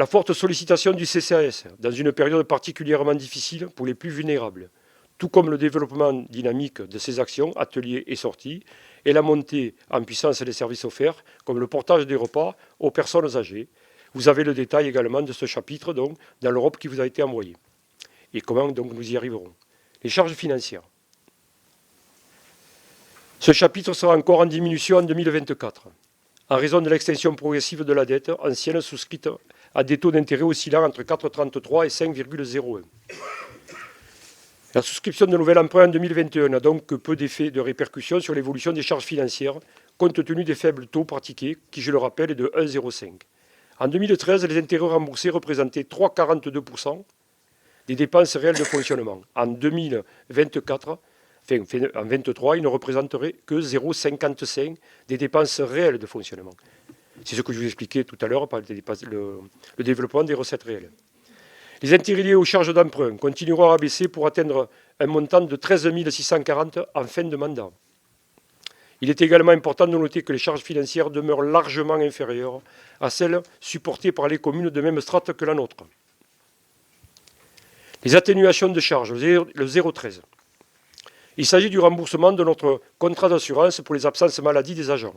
forte sollicitation du CCAS, dans une période particulièrement difficile pour les plus vulnérables, tout comme le développement dynamique de ces actions, ateliers et sorties, et la montée en puissance des services offerts, comme le portage des repas aux personnes âgées. Vous avez le détail également de ce chapitre donc, dans l'Europe qui vous a été envoyé. Et comment donc nous y arriverons. Les charges financières. Ce chapitre sera encore en diminution en 2024, en raison de l'extension progressive de la dette ancienne souscrite à des taux d'intérêt oscillant entre 4,33 et 5,01. La souscription de nouvel emprunt en 2021 n'a donc que peu d'effet de répercussion sur l'évolution des charges financières, compte tenu des faibles taux pratiqués, qui, je le rappelle, est de 1,05. En 2013, les intérêts remboursés représentaient 3,42% des dépenses réelles de fonctionnement. En 2024, en 2023, ils ne représenteraient que 0,55 des dépenses réelles de fonctionnement. C'est ce que je vous expliquais tout à l'heure par le développement des recettes réelles. Les intérêts liés aux charges d'emprunt continueront à baisser pour atteindre un montant de 13 640 en fin de mandat. Il est également important de noter que les charges financières demeurent largement inférieures à celles supportées par les communes de même strate que la nôtre. Les atténuations de charges, le 0,13. Il s'agit du remboursement de notre contrat d'assurance pour les absences maladie des agents.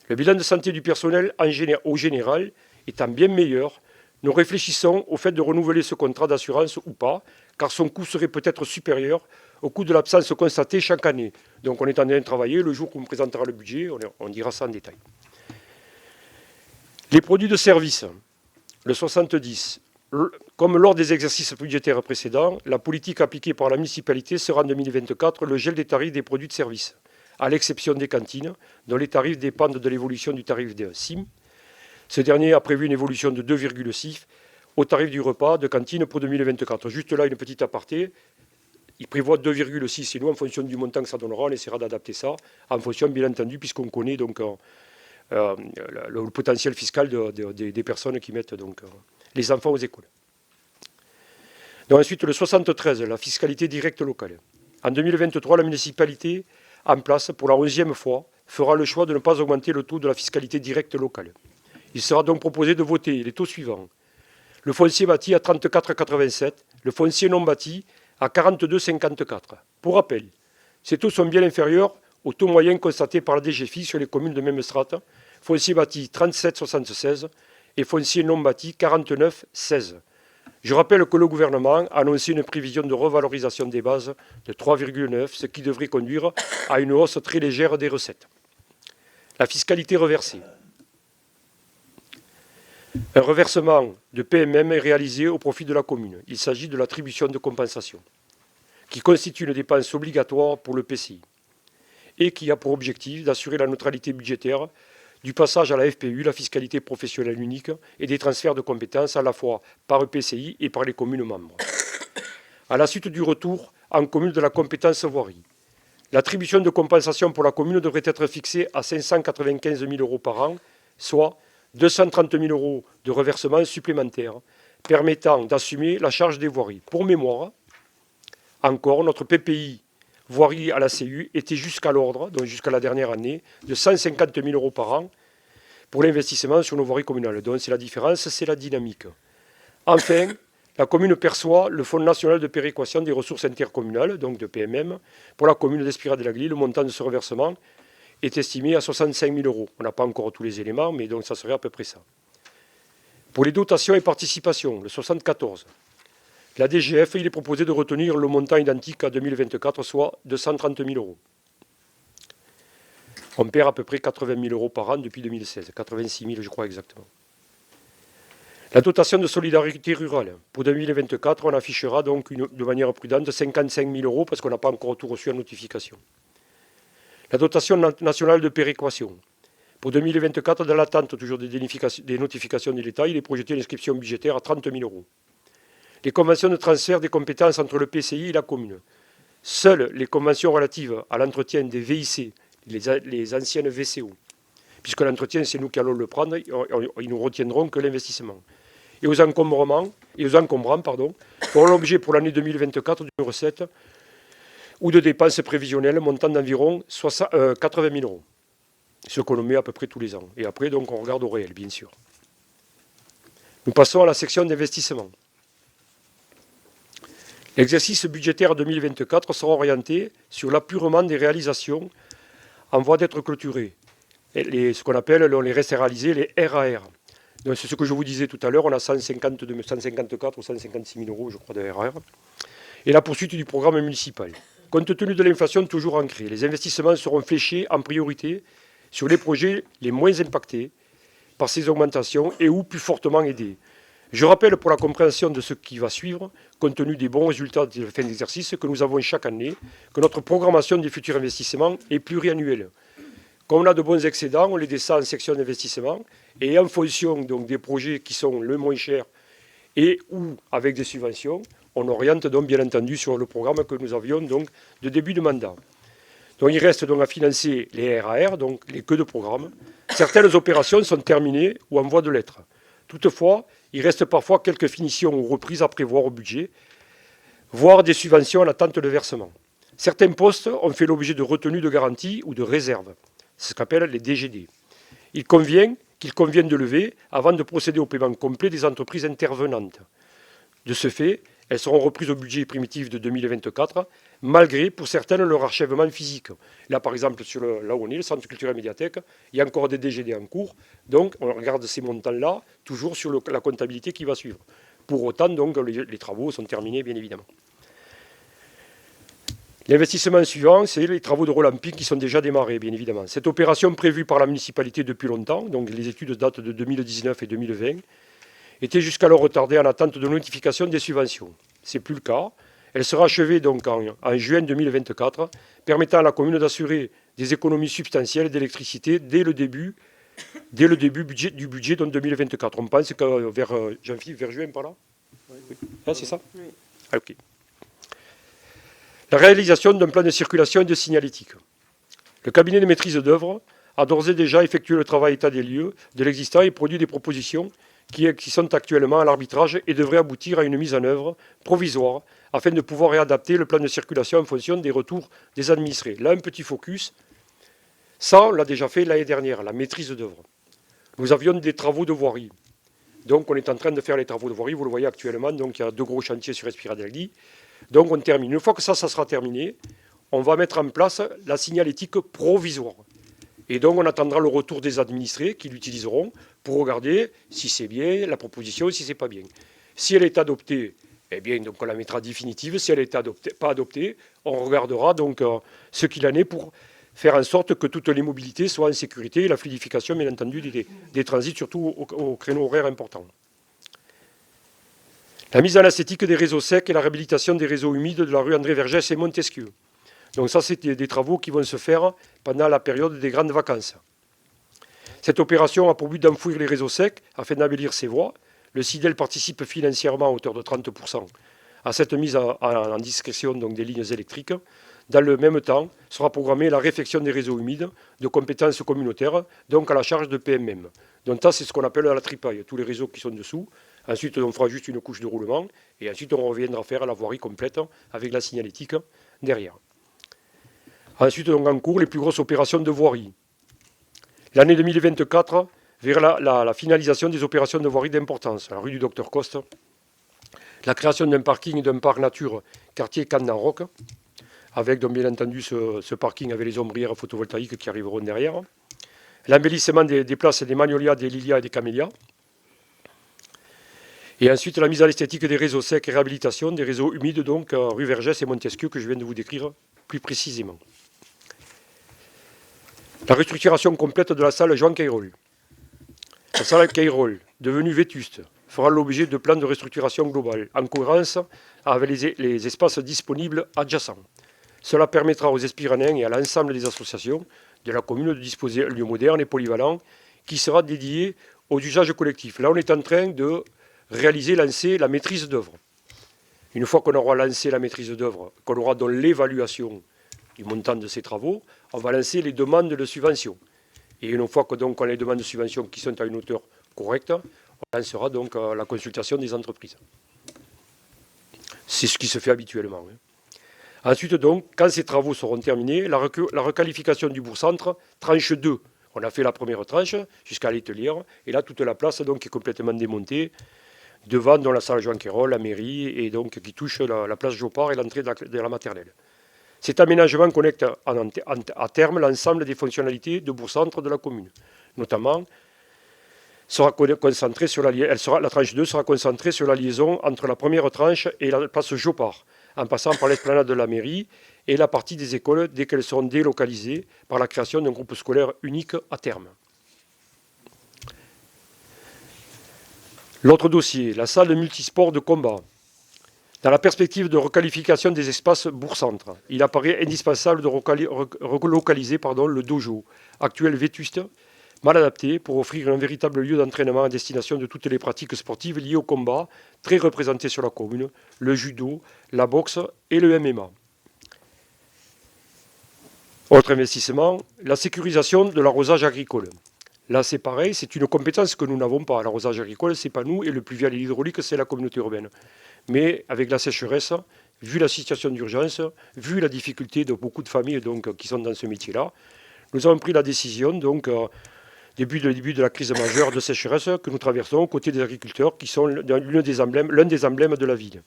Le bilan de santé du personnel au général étant bien meilleur, nous réfléchissons au fait de renouveler ce contrat d'assurance ou pas, car son coût serait peut-être supérieur au coût de l'absence constatée chaque année. Donc on est en train de travailler, le jour qu'on présentera le budget, on dira ça en détail. Les produits de service, le 70. Comme lors des exercices budgétaires précédents, la politique appliquée par la municipalité sera en 2024 le gel des tarifs des produits de service, à l'exception des cantines, dont les tarifs dépendent de l'évolution du tarif des CIM. Ce dernier a prévu une évolution de 2,6 au tarif du repas de cantine pour 2024. Juste là, une petite aparté. Il prévoit 2,6 et nous, en fonction du montant que ça donnera, on essaiera d'adapter ça, en fonction, bien entendu, puisqu'on connaît donc, le potentiel fiscal des personnes qui mettent donc, les enfants aux écoles. Donc, ensuite, le 73, la fiscalité directe locale. En 2023, la municipalité, en place pour la 11e fois, fera le choix de ne pas augmenter le taux de la fiscalité directe locale. Il sera donc proposé de voter les taux suivants. Le foncier bâti à 34,87, le foncier non bâti à 42,54. Pour rappel, ces taux sont bien inférieurs au taux moyen constaté par la DGFiP sur les communes de même strate, foncier bâti 37,76 et foncier non bâti 49,16. Je rappelle que le gouvernement a annoncé une prévision de revalorisation des bases de 3,9, ce qui devrait conduire à une hausse très légère des recettes. La fiscalité reversée. Un reversement de PMM est réalisé au profit de la commune. Il s'agit de l'attribution de compensation, qui constitue une dépense obligatoire pour le PCI et qui a pour objectif d'assurer la neutralité budgétaire du passage à la FPU, la fiscalité professionnelle unique, et des transferts de compétences à la fois par EPCI et par les communes membres. À la suite du retour en commune de la compétence voirie, l'attribution de compensation pour la commune devrait être fixée à 595 000 € par an, soit 230 000 € de reversement supplémentaire, permettant d'assumer la charge des voiries. Pour mémoire, encore, notre PPI voirie à la CU était jusqu'à l'ordre, donc jusqu'à la dernière année, de 150 000 € par an pour l'investissement sur nos voiries communales. Donc c'est la différence, c'est la dynamique. Enfin, la commune perçoit le Fonds national de péréquation des ressources intercommunales, donc de PMM, pour la commune d'Espira-de-la-Glie. Le montant de ce reversement est estimé à 65 000 €. On n'a pas encore tous les éléments, mais donc ça serait à peu près ça. Pour les dotations et participations, le 74, la DGF, il est proposé de retenir le montant identique à 2024, soit 230 000 €. On perd à peu près 80 000 € par an depuis 2016, 86 000 je crois exactement. La dotation de solidarité rurale, pour 2024, on affichera donc de manière prudente 55 000 € parce qu'on n'a pas encore tout reçu en notification. La dotation nationale de péréquation, pour 2024, dans l'attente toujours des notifications de l'État, il est projeté l'inscription budgétaire à 30 000 €. Les conventions de transfert des compétences entre le PCI et la commune. Seules les conventions relatives à l'entretien des VIC, les anciennes VCO, puisque l'entretien, c'est nous qui allons le prendre, ils nous retiendront que l'investissement. Et aux encombrants, feront l'objet pour l'année 2024 d'une recette ou de dépenses prévisionnelles montant d'environ 80 000 euros. Ce qu'on met à peu près tous les ans. Et après, donc, on regarde au réel, bien sûr. Nous passons à la section d'investissement. L'exercice budgétaire 2024 sera orienté sur l'apurement des réalisations en voie d'être clôturées. Ce qu'on appelle les restes à réaliser, les RAR. Donc, c'est ce que je vous disais tout à l'heure, on a 154 ou 156 000 euros, je crois, de RAR. Et la poursuite du programme municipal. Compte tenu de l'inflation toujours ancrée, les investissements seront fléchés en priorité sur les projets les moins impactés par ces augmentations et ou plus fortement aidés. Je rappelle pour la compréhension de ce qui va suivre, compte tenu des bons résultats de la fin d'exercice que nous avons chaque année, que notre programmation des futurs investissements est pluriannuelle. Quand on a de bons excédents, on les descend en section d'investissement et en fonction donc, des projets qui sont le moins chers et ou avec des subventions, on oriente donc bien entendu sur le programme que nous avions donc de début de mandat. Donc il reste donc à financer les RAR, donc les queues de programme. Certaines opérations sont terminées ou en voie de l'être. Toutefois, il reste parfois quelques finitions ou reprises à prévoir au budget, voire des subventions en attente de versement. Certains postes ont fait l'objet de retenues de garantie ou de réserve. C'est ce qu'on appelle les DGD. Qu'il convient de lever avant de procéder au paiement complet des entreprises intervenantes. De ce fait, elles seront reprises au budget primitif de 2024, malgré, pour certaines, leur achèvement physique. Là, par exemple, là où on est, le Centre culturel médiathèque, il y a encore des DGD en cours. Donc, on regarde ces montants-là, toujours sur la comptabilité qui va suivre. Pour autant, donc, les travaux sont terminés, bien évidemment. L'investissement suivant, c'est les travaux de relamping qui sont déjà démarrés, bien évidemment. Cette opération prévue par la municipalité depuis longtemps, donc les études datent de 2019 et 2020, était jusqu'alors retardée en attente de notification des subventions. Ce n'est plus le cas. Elle sera achevée donc en juin 2024, permettant à la commune d'assurer des économies substantielles d'électricité dès le début du budget donc 2024. On pense que vers juin, par là. Oui. Ah, c'est ça? Oui. Ah, ok. La réalisation d'un plan de circulation et de signalétique. Le cabinet de maîtrise d'œuvre a d'ores et déjà effectué le travail état des lieux de l'existant et produit des propositions qui sont actuellement à l'arbitrage et devraient aboutir à une mise en œuvre provisoire afin de pouvoir réadapter le plan de circulation en fonction des retours des administrés. Là, un petit focus. Ça, on l'a déjà fait l'année dernière, la maîtrise d'œuvre. Nous avions des travaux de voirie. Donc, on est en train de faire les travaux de voirie. Vous le voyez actuellement. Donc, il y a 2 gros chantiers sur Espiradelli. Donc, on termine. Une fois que ça sera terminé, on va mettre en place la signalétique provisoire. Et donc, on attendra le retour des administrés qui l'utiliseront pour regarder si c'est bien la proposition, si c'est pas bien. Si elle est adoptée, eh bien, donc on la mettra définitive. Si elle n'est pas adoptée, on regardera donc ce qu'il en est pour faire en sorte que toutes les mobilités soient en sécurité et la fluidification, bien entendu, des transits, surtout aux créneaux horaires importants. La mise en esthétique des réseaux secs et la réhabilitation des réseaux humides de la rue André Vergès et Montesquieu. Donc ça, c'est des travaux qui vont se faire pendant la période des grandes vacances. Cette opération a pour but d'enfouir les réseaux secs afin d'embellir ces voies. Le CIDEL participe financièrement à hauteur de 30% à cette mise en discrétion donc, des lignes électriques. Dans le même temps, sera programmée la réfection des réseaux humides de compétences communautaires, donc à la charge de PMM. Donc ça, c'est ce qu'on appelle la tripaille, tous les réseaux qui sont dessous. Ensuite, on fera juste une couche de roulement et ensuite, on reviendra faire la voirie complète avec la signalétique derrière. Ensuite, donc, en cours, les plus grosses opérations de voirie. L'année 2024 verra la finalisation des opérations de voirie d'importance. La rue du Docteur Coste, la création d'un parking et d'un parc nature quartier Candan-Roc, avec donc, bien entendu ce parking avec les ombrières photovoltaïques qui arriveront derrière. L'embellissement des places des magnolias, des lilias et des camélias. Et ensuite, la mise à l'esthétique des réseaux secs et réhabilitation des réseaux humides, donc rue Vergès et Montesquieu, que je viens de vous décrire plus précisément. La restructuration complète de la salle Jean Cayrol. La salle Cayrol, devenue vétuste, fera l'objet de plans de restructuration globale, en cohérence avec les espaces disponibles adjacents. Cela permettra aux Espiranins et à l'ensemble des associations de la commune de disposer d'un lieu moderne et polyvalent qui sera dédié aux usages collectifs. Là, on est en train de lancer la maîtrise d'œuvre. Une fois qu'on aura lancé la maîtrise d'œuvre, qu'on aura dans l'évaluation du montant de ces travaux, on va lancer les demandes de subvention. Et une fois que donc on a les demandes de subvention qui sont à une hauteur correcte, on lancera donc la consultation des entreprises. C'est ce qui se fait habituellement. Ensuite donc, quand ces travaux seront terminés, la requalification du bourg-centre, tranche 2. On a fait la première tranche jusqu'à l'ételière, et là toute la place donc est complètement démontée, devant dans la salle Jean Quérol, la mairie, et donc qui touche la place Jopard et l'entrée de la maternelle. Cet aménagement connecte à terme l'ensemble des fonctionnalités de bourg-centre de la commune. Notamment, la tranche 2 sera concentrée sur la liaison entre la première tranche et la place Jopard, en passant par l'esplanade de la mairie et la partie des écoles dès qu'elles seront délocalisées par la création d'un groupe scolaire unique à terme. L'autre dossier, la salle de multisport de combat. Dans la perspective de requalification des espaces bourg-centre, il apparaît indispensable de relocaliser le dojo, actuel vétuste, mal adapté pour offrir un véritable lieu d'entraînement à destination de toutes les pratiques sportives liées au combat, très représentées sur la commune, le judo, la boxe et le MMA. Autre investissement, la sécurisation de l'arrosage agricole. Là, c'est pareil, c'est une compétence que nous n'avons pas. L'arrosage agricole, ce n'est pas nous, et le pluvial et l'hydraulique, c'est la communauté urbaine. Mais avec la sécheresse, vu la situation d'urgence, vu la difficulté de beaucoup de familles donc, qui sont dans ce métier-là, nous avons pris la décision, donc, début de la crise majeure de sécheresse que nous traversons aux côtés des agriculteurs, qui sont l'un des emblèmes de la ville.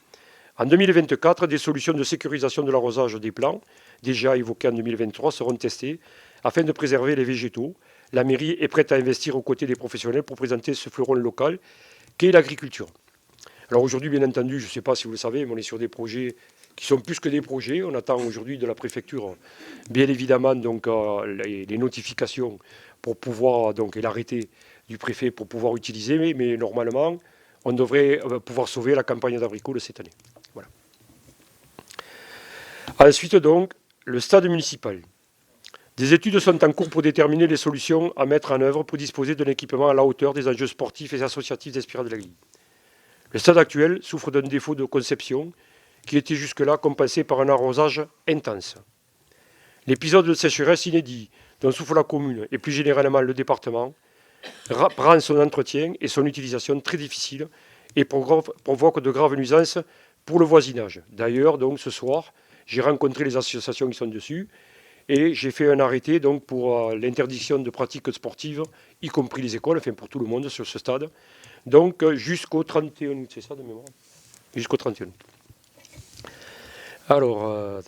En 2024, des solutions de sécurisation de l'arrosage des plants, déjà évoquées en 2023, seront testées afin de préserver les végétaux. La mairie est prête à investir aux côtés des professionnels pour présenter ce fleuron local qu'est l'agriculture. Alors aujourd'hui, bien entendu, je ne sais pas si vous le savez, mais on est sur des projets qui sont plus que des projets. On attend aujourd'hui de la préfecture, bien évidemment, donc, les notifications pour pouvoir, donc, et l'arrêté du préfet pour pouvoir utiliser. Mais normalement, on devrait pouvoir sauver la campagne d'abricot de cette année. Voilà. Ensuite, donc, le stade municipal. Des études sont en cours pour déterminer les solutions à mettre en œuvre pour disposer d'un équipement à la hauteur des enjeux sportifs et associatifs d'Espira de la Gligne. Le stade actuel souffre d'un défaut de conception qui était jusque-là compensé par un arrosage intense. L'épisode de sécheresse inédit dont souffre la commune et plus généralement le département rend son entretien et son utilisation très difficiles et provoque de graves nuisances pour le voisinage. D'ailleurs, donc, ce soir, j'ai rencontré les associations qui sont dessus et j'ai fait un arrêté donc, pour l'interdiction de pratiques sportives, y compris les écoles, enfin pour tout le monde sur ce stade. Donc jusqu'au 31 août, c'est ça de mémoire ? Jusqu'au 31 août. Alors,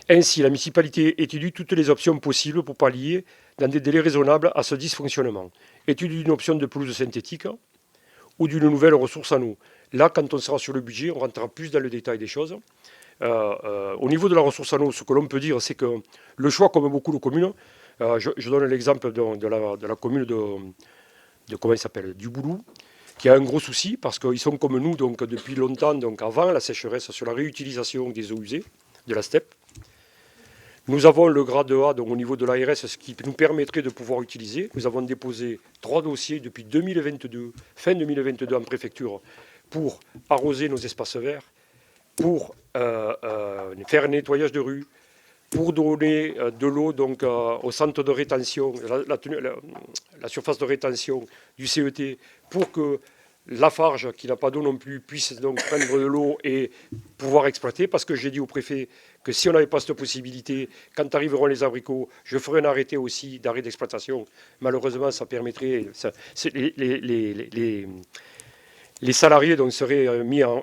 ainsi, la municipalité étudie toutes les options possibles pour pallier, dans des délais raisonnables, à ce dysfonctionnement. Étude d'une option de pelouse synthétique ou d'une nouvelle ressource en eau. Là, quand on sera sur le budget, on rentrera plus dans le détail des choses. Au niveau de la ressource en eau, ce que l'on peut dire, c'est que le choix, comme beaucoup de communes, je donne l'exemple de la commune de comment il s'appelle, du Boulou, qui a un gros souci parce qu'ils sont comme nous donc, depuis longtemps, donc avant la sécheresse, sur la réutilisation des eaux usées de la steppe. Nous avons le grade A donc, au niveau de l'ARS, ce qui nous permettrait de pouvoir utiliser. Nous avons déposé 3 dossiers depuis 2022, fin 2022 en préfecture, pour arroser nos espaces verts, pour faire un nettoyage de rue, pour donner de l'eau donc, au centre de rétention, la surface de rétention du CET, pour que Lafarge, qui n'a pas d'eau non plus, puisse donc prendre de l'eau et pouvoir exploiter, parce que j'ai dit au préfet que si on n'avait pas cette possibilité, quand arriveront les abricots, je ferai un arrêté aussi d'arrêt d'exploitation. Malheureusement, ça permettrait... les salariés donc, seraient mis en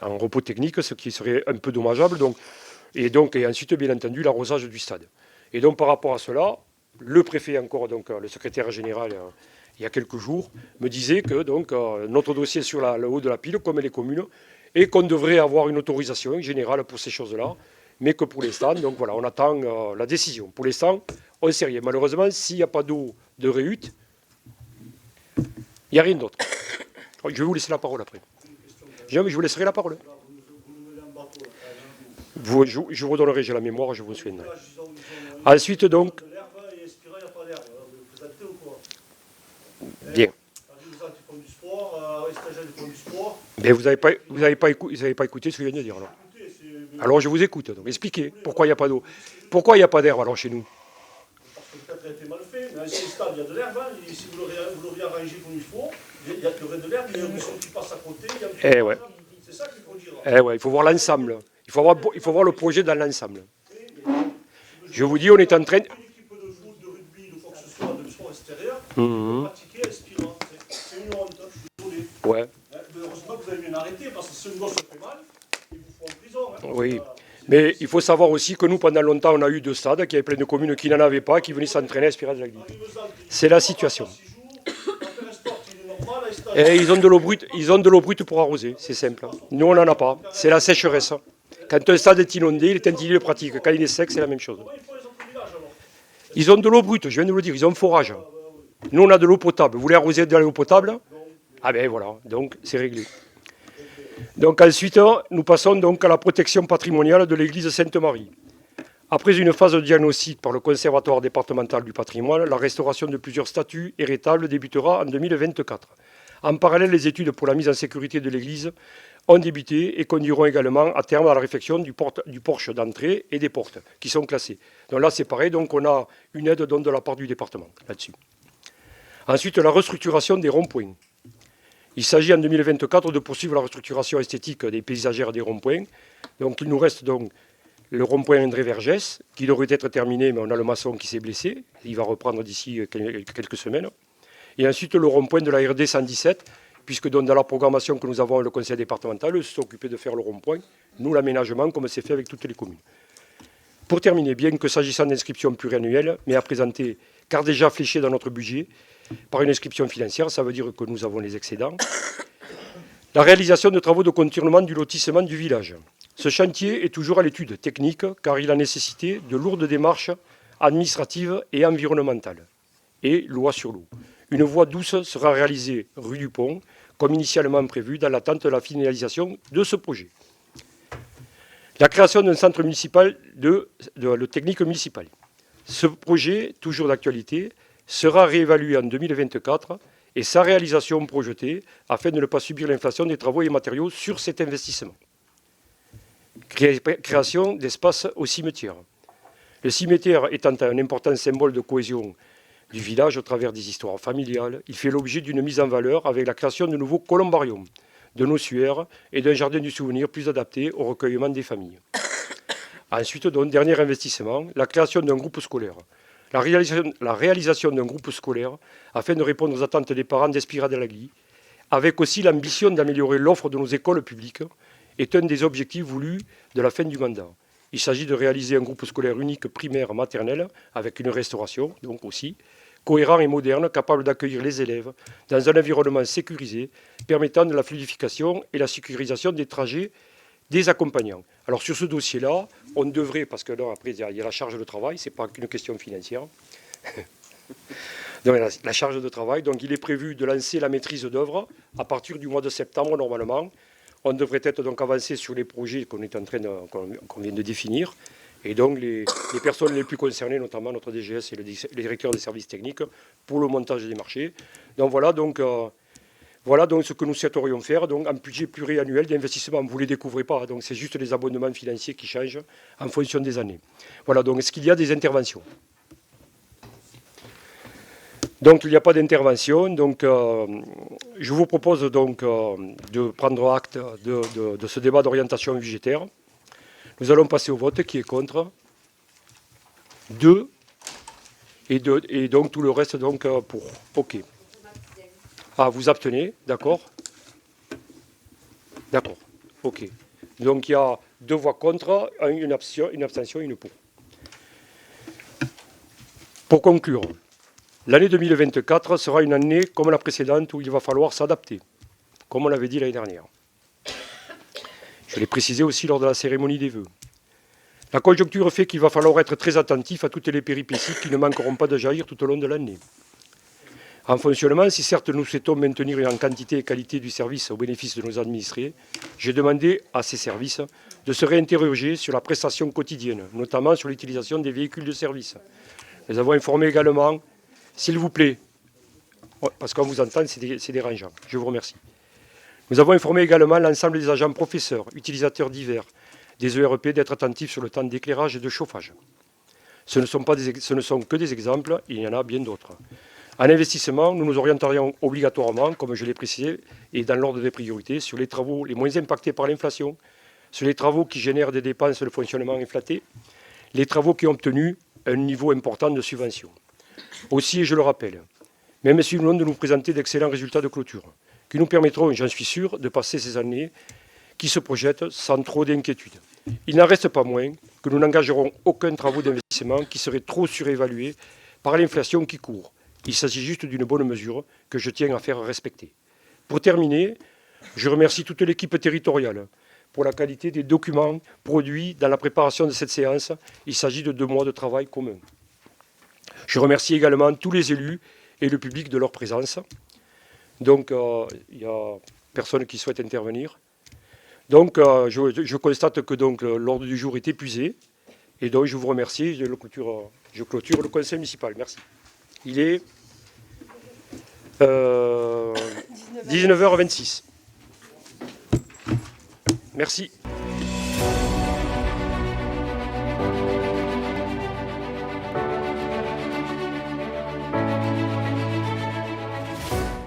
repos technique, ce qui serait un peu dommageable. Et ensuite, bien entendu, l'arrosage du stade. Et donc, par rapport à cela, le préfet, encore, donc, le secrétaire général, il y a quelques jours, me disait que donc, notre dossier sur le haut de la pile, comme les communes, et qu'on devrait avoir une autorisation générale pour ces choses-là, mais que pour l'instant, donc voilà, on attend la décision. Pour l'instant, on ne sait rien. Malheureusement, s'il n'y a pas d'eau de réhute, il n'y a rien d'autre. Je vais vous laisser la parole après. Je vous laisserai la parole. Je vous redonnerai, j'ai la mémoire, je vous souviendrai. Ensuite, donc... Bien. Mais vous n'avez pas écouté ce que je viens de dire, alors. Alors je vous écoute. Donc expliquez pourquoi il n'y a pas d'eau. Pourquoi il n'y a pas d'herbe alors chez nous? Parce que peut-être elle a été mal fait. Mais à ces stades, il y a de l'herbe. Hein. Et si vous l'auriez arrangé comme il faut, il y aurait de l'herbe, il y a un ruisseau qui passe à côté. Il y a un petit Ouais. C'est ça qu'il faut dire. Ouais, il faut voir l'ensemble. Il faut voir le projet dans l'ensemble. Je vous dis, on est en train... Une équipe de foot, de rugby, de quoi que ce soit, de sport extérieur, de pratiquer aspirant. C'est une honte, je suis désolé. Ouais. Heureusement que vous avez bien arrêté, parce que si un gosse se fait mal, ils vous font en prison. Hein. Oui. Mais il faut savoir aussi que nous, pendant longtemps, on a eu deux stades, qu'il y avait plein de communes qui n'en avaient pas, qui venaient s'entraîner à Espirade de la Glive. C'est la situation. Et ils ont de l'eau brute pour arroser, c'est simple. Nous, on n'en a pas. C'est la sécheresse. Quand un stade est inondé, il est interdit de pratique. Quand il est sec, c'est la même chose. Ils ont de l'eau brute, je viens de vous le dire, ils ont un forage. Nous, on a de l'eau potable. Vous voulez arroser de l'eau potable? Ah ben voilà, donc c'est réglé. Donc ensuite, nous passons donc à la protection patrimoniale de l'église Sainte-Marie. Après une phase de diagnostic par le Conservatoire départemental du patrimoine, la restauration de plusieurs statues et rétables débutera en 2024. En parallèle, les études pour la mise en sécurité de l'église ont débuté et conduiront également à terme à la réfection du porche d'entrée et des portes qui sont classées. Donc là, c'est pareil, donc on a une aide donc de la part du département là-dessus. Ensuite, la restructuration des ronds-points. Il s'agit en 2024 de poursuivre la restructuration esthétique des paysagères des ronds-points. Donc il nous reste donc le rond-point André Vergès, qui devrait être terminé, mais on a le maçon qui s'est blessé. Il va reprendre d'ici quelques semaines. Et ensuite le rond-point de la RD 117, puisque donc dans la programmation que nous avons le conseil départemental, s'est occupé de faire le rond-point, nous l'aménagement comme c'est fait avec toutes les communes. Pour terminer, bien que s'agissant d'inscription pluriannuelle, mais à présenter, car déjà fléché dans notre budget, par une inscription financière, ça veut dire que nous avons les excédents. La réalisation de travaux de contournement du lotissement du village. Ce chantier est toujours à l'étude technique car il a nécessité de lourdes démarches administratives et environnementales. Et loi sur l'eau. Une voie douce sera réalisée rue du Pont, comme initialement prévu dans l'attente de la finalisation de ce projet. La création d'un centre municipal de technique municipale. Ce projet, toujours d'actualité, sera réévalué en 2024 et sa réalisation projetée afin de ne pas subir l'inflation des travaux et matériaux sur cet investissement. Création d'espaces au cimetière. Le cimetière étant un important symbole de cohésion du village au travers des histoires familiales, il fait l'objet d'une mise en valeur avec la création de nouveaux columbariums, de ossuaires et d'un jardin du souvenir plus adapté au recueillement des familles. Ensuite, donc, dernier investissement, la création d'un groupe scolaire. La réalisation d'un groupe scolaire afin de répondre aux attentes des parents d'Espirade de la Glive, avec aussi l'ambition d'améliorer l'offre de nos écoles publiques, est un des objectifs voulus de la fin du mandat. Il s'agit de réaliser un groupe scolaire unique primaire maternel, avec une restauration, donc aussi, cohérent et moderne, capable d'accueillir les élèves dans un environnement sécurisé, permettant de la fluidification et la sécurisation des trajets des accompagnants. Alors sur ce dossier-là, on devrait, parce que là, après, il y a la charge de travail, ce n'est pas qu'une question financière. Donc, la charge de travail, donc il est prévu de lancer la maîtrise d'œuvre à partir du mois de septembre normalement. On devrait être donc avancé sur les projets qu'on vient de définir. Et donc les personnes les plus concernées, notamment notre DGS et le directeur des services techniques, pour le montage des marchés. Donc voilà donc ce que nous souhaiterions faire, donc un budget pluriannuel d'investissement. Vous ne les découvrez pas, donc c'est juste les abonnements financiers qui changent en fonction des années. Voilà, donc est-ce qu'il y a des interventions? Donc il n'y a pas d'intervention, donc je vous propose donc de prendre acte de ce débat d'orientation budgétaire. Nous allons passer au vote. Qui est contre? 2. Et donc tout le reste donc pour. OK. Ah, vous abstenez, d'accord? D'accord, OK. Donc il y a 2 voix contre, une abstention, une pour. Pour conclure, l'année 2024 sera une année comme la précédente où il va falloir s'adapter, comme on l'avait dit l'année dernière. Je l'ai précisé aussi lors de la cérémonie des vœux. La conjoncture fait qu'il va falloir être très attentif à toutes les péripéties qui ne manqueront pas de jaillir tout au long de l'année. En fonctionnement, si certes nous souhaitons maintenir une quantité et qualité du service au bénéfice de nos administrés, j'ai demandé à ces services de se réinterroger sur la prestation quotidienne, notamment sur l'utilisation des véhicules de service. Nous avons informé également, s'il vous plaît, parce qu'on vous entend, c'est dérangeant. Je vous remercie. Nous avons informé également l'ensemble des agents professeurs, utilisateurs divers des ERP d'être attentifs sur le temps d'éclairage et de chauffage. Ce ne sont que des exemples, il y en a bien d'autres. En investissement, nous nous orienterions obligatoirement, comme je l'ai précisé, et dans l'ordre des priorités, sur les travaux les moins impactés par l'inflation, sur les travaux qui génèrent des dépenses de fonctionnement inflatées, les travaux qui ont obtenu un niveau important de subvention. Aussi, et je le rappelle, même si nous venons de nous présenter d'excellents résultats de clôture, qui nous permettront, j'en suis sûr, de passer ces années qui se projettent sans trop d'inquiétude. Il n'en reste pas moins que nous n'engagerons aucun travaux d'investissement qui serait trop surévalué par l'inflation qui court. Il s'agit juste d'une bonne mesure que je tiens à faire respecter. Pour terminer, je remercie toute l'équipe territoriale pour la qualité des documents produits dans la préparation de cette séance. Il s'agit de 2 mois de travail commun. Je remercie également tous les élus et le public de leur présence. Donc, il n'y a personne qui souhaite intervenir. Donc, je constate que l'ordre du jour est épuisé. Et donc, je vous remercie. Je clôture le conseil municipal. Merci. Il est 19h26. Merci.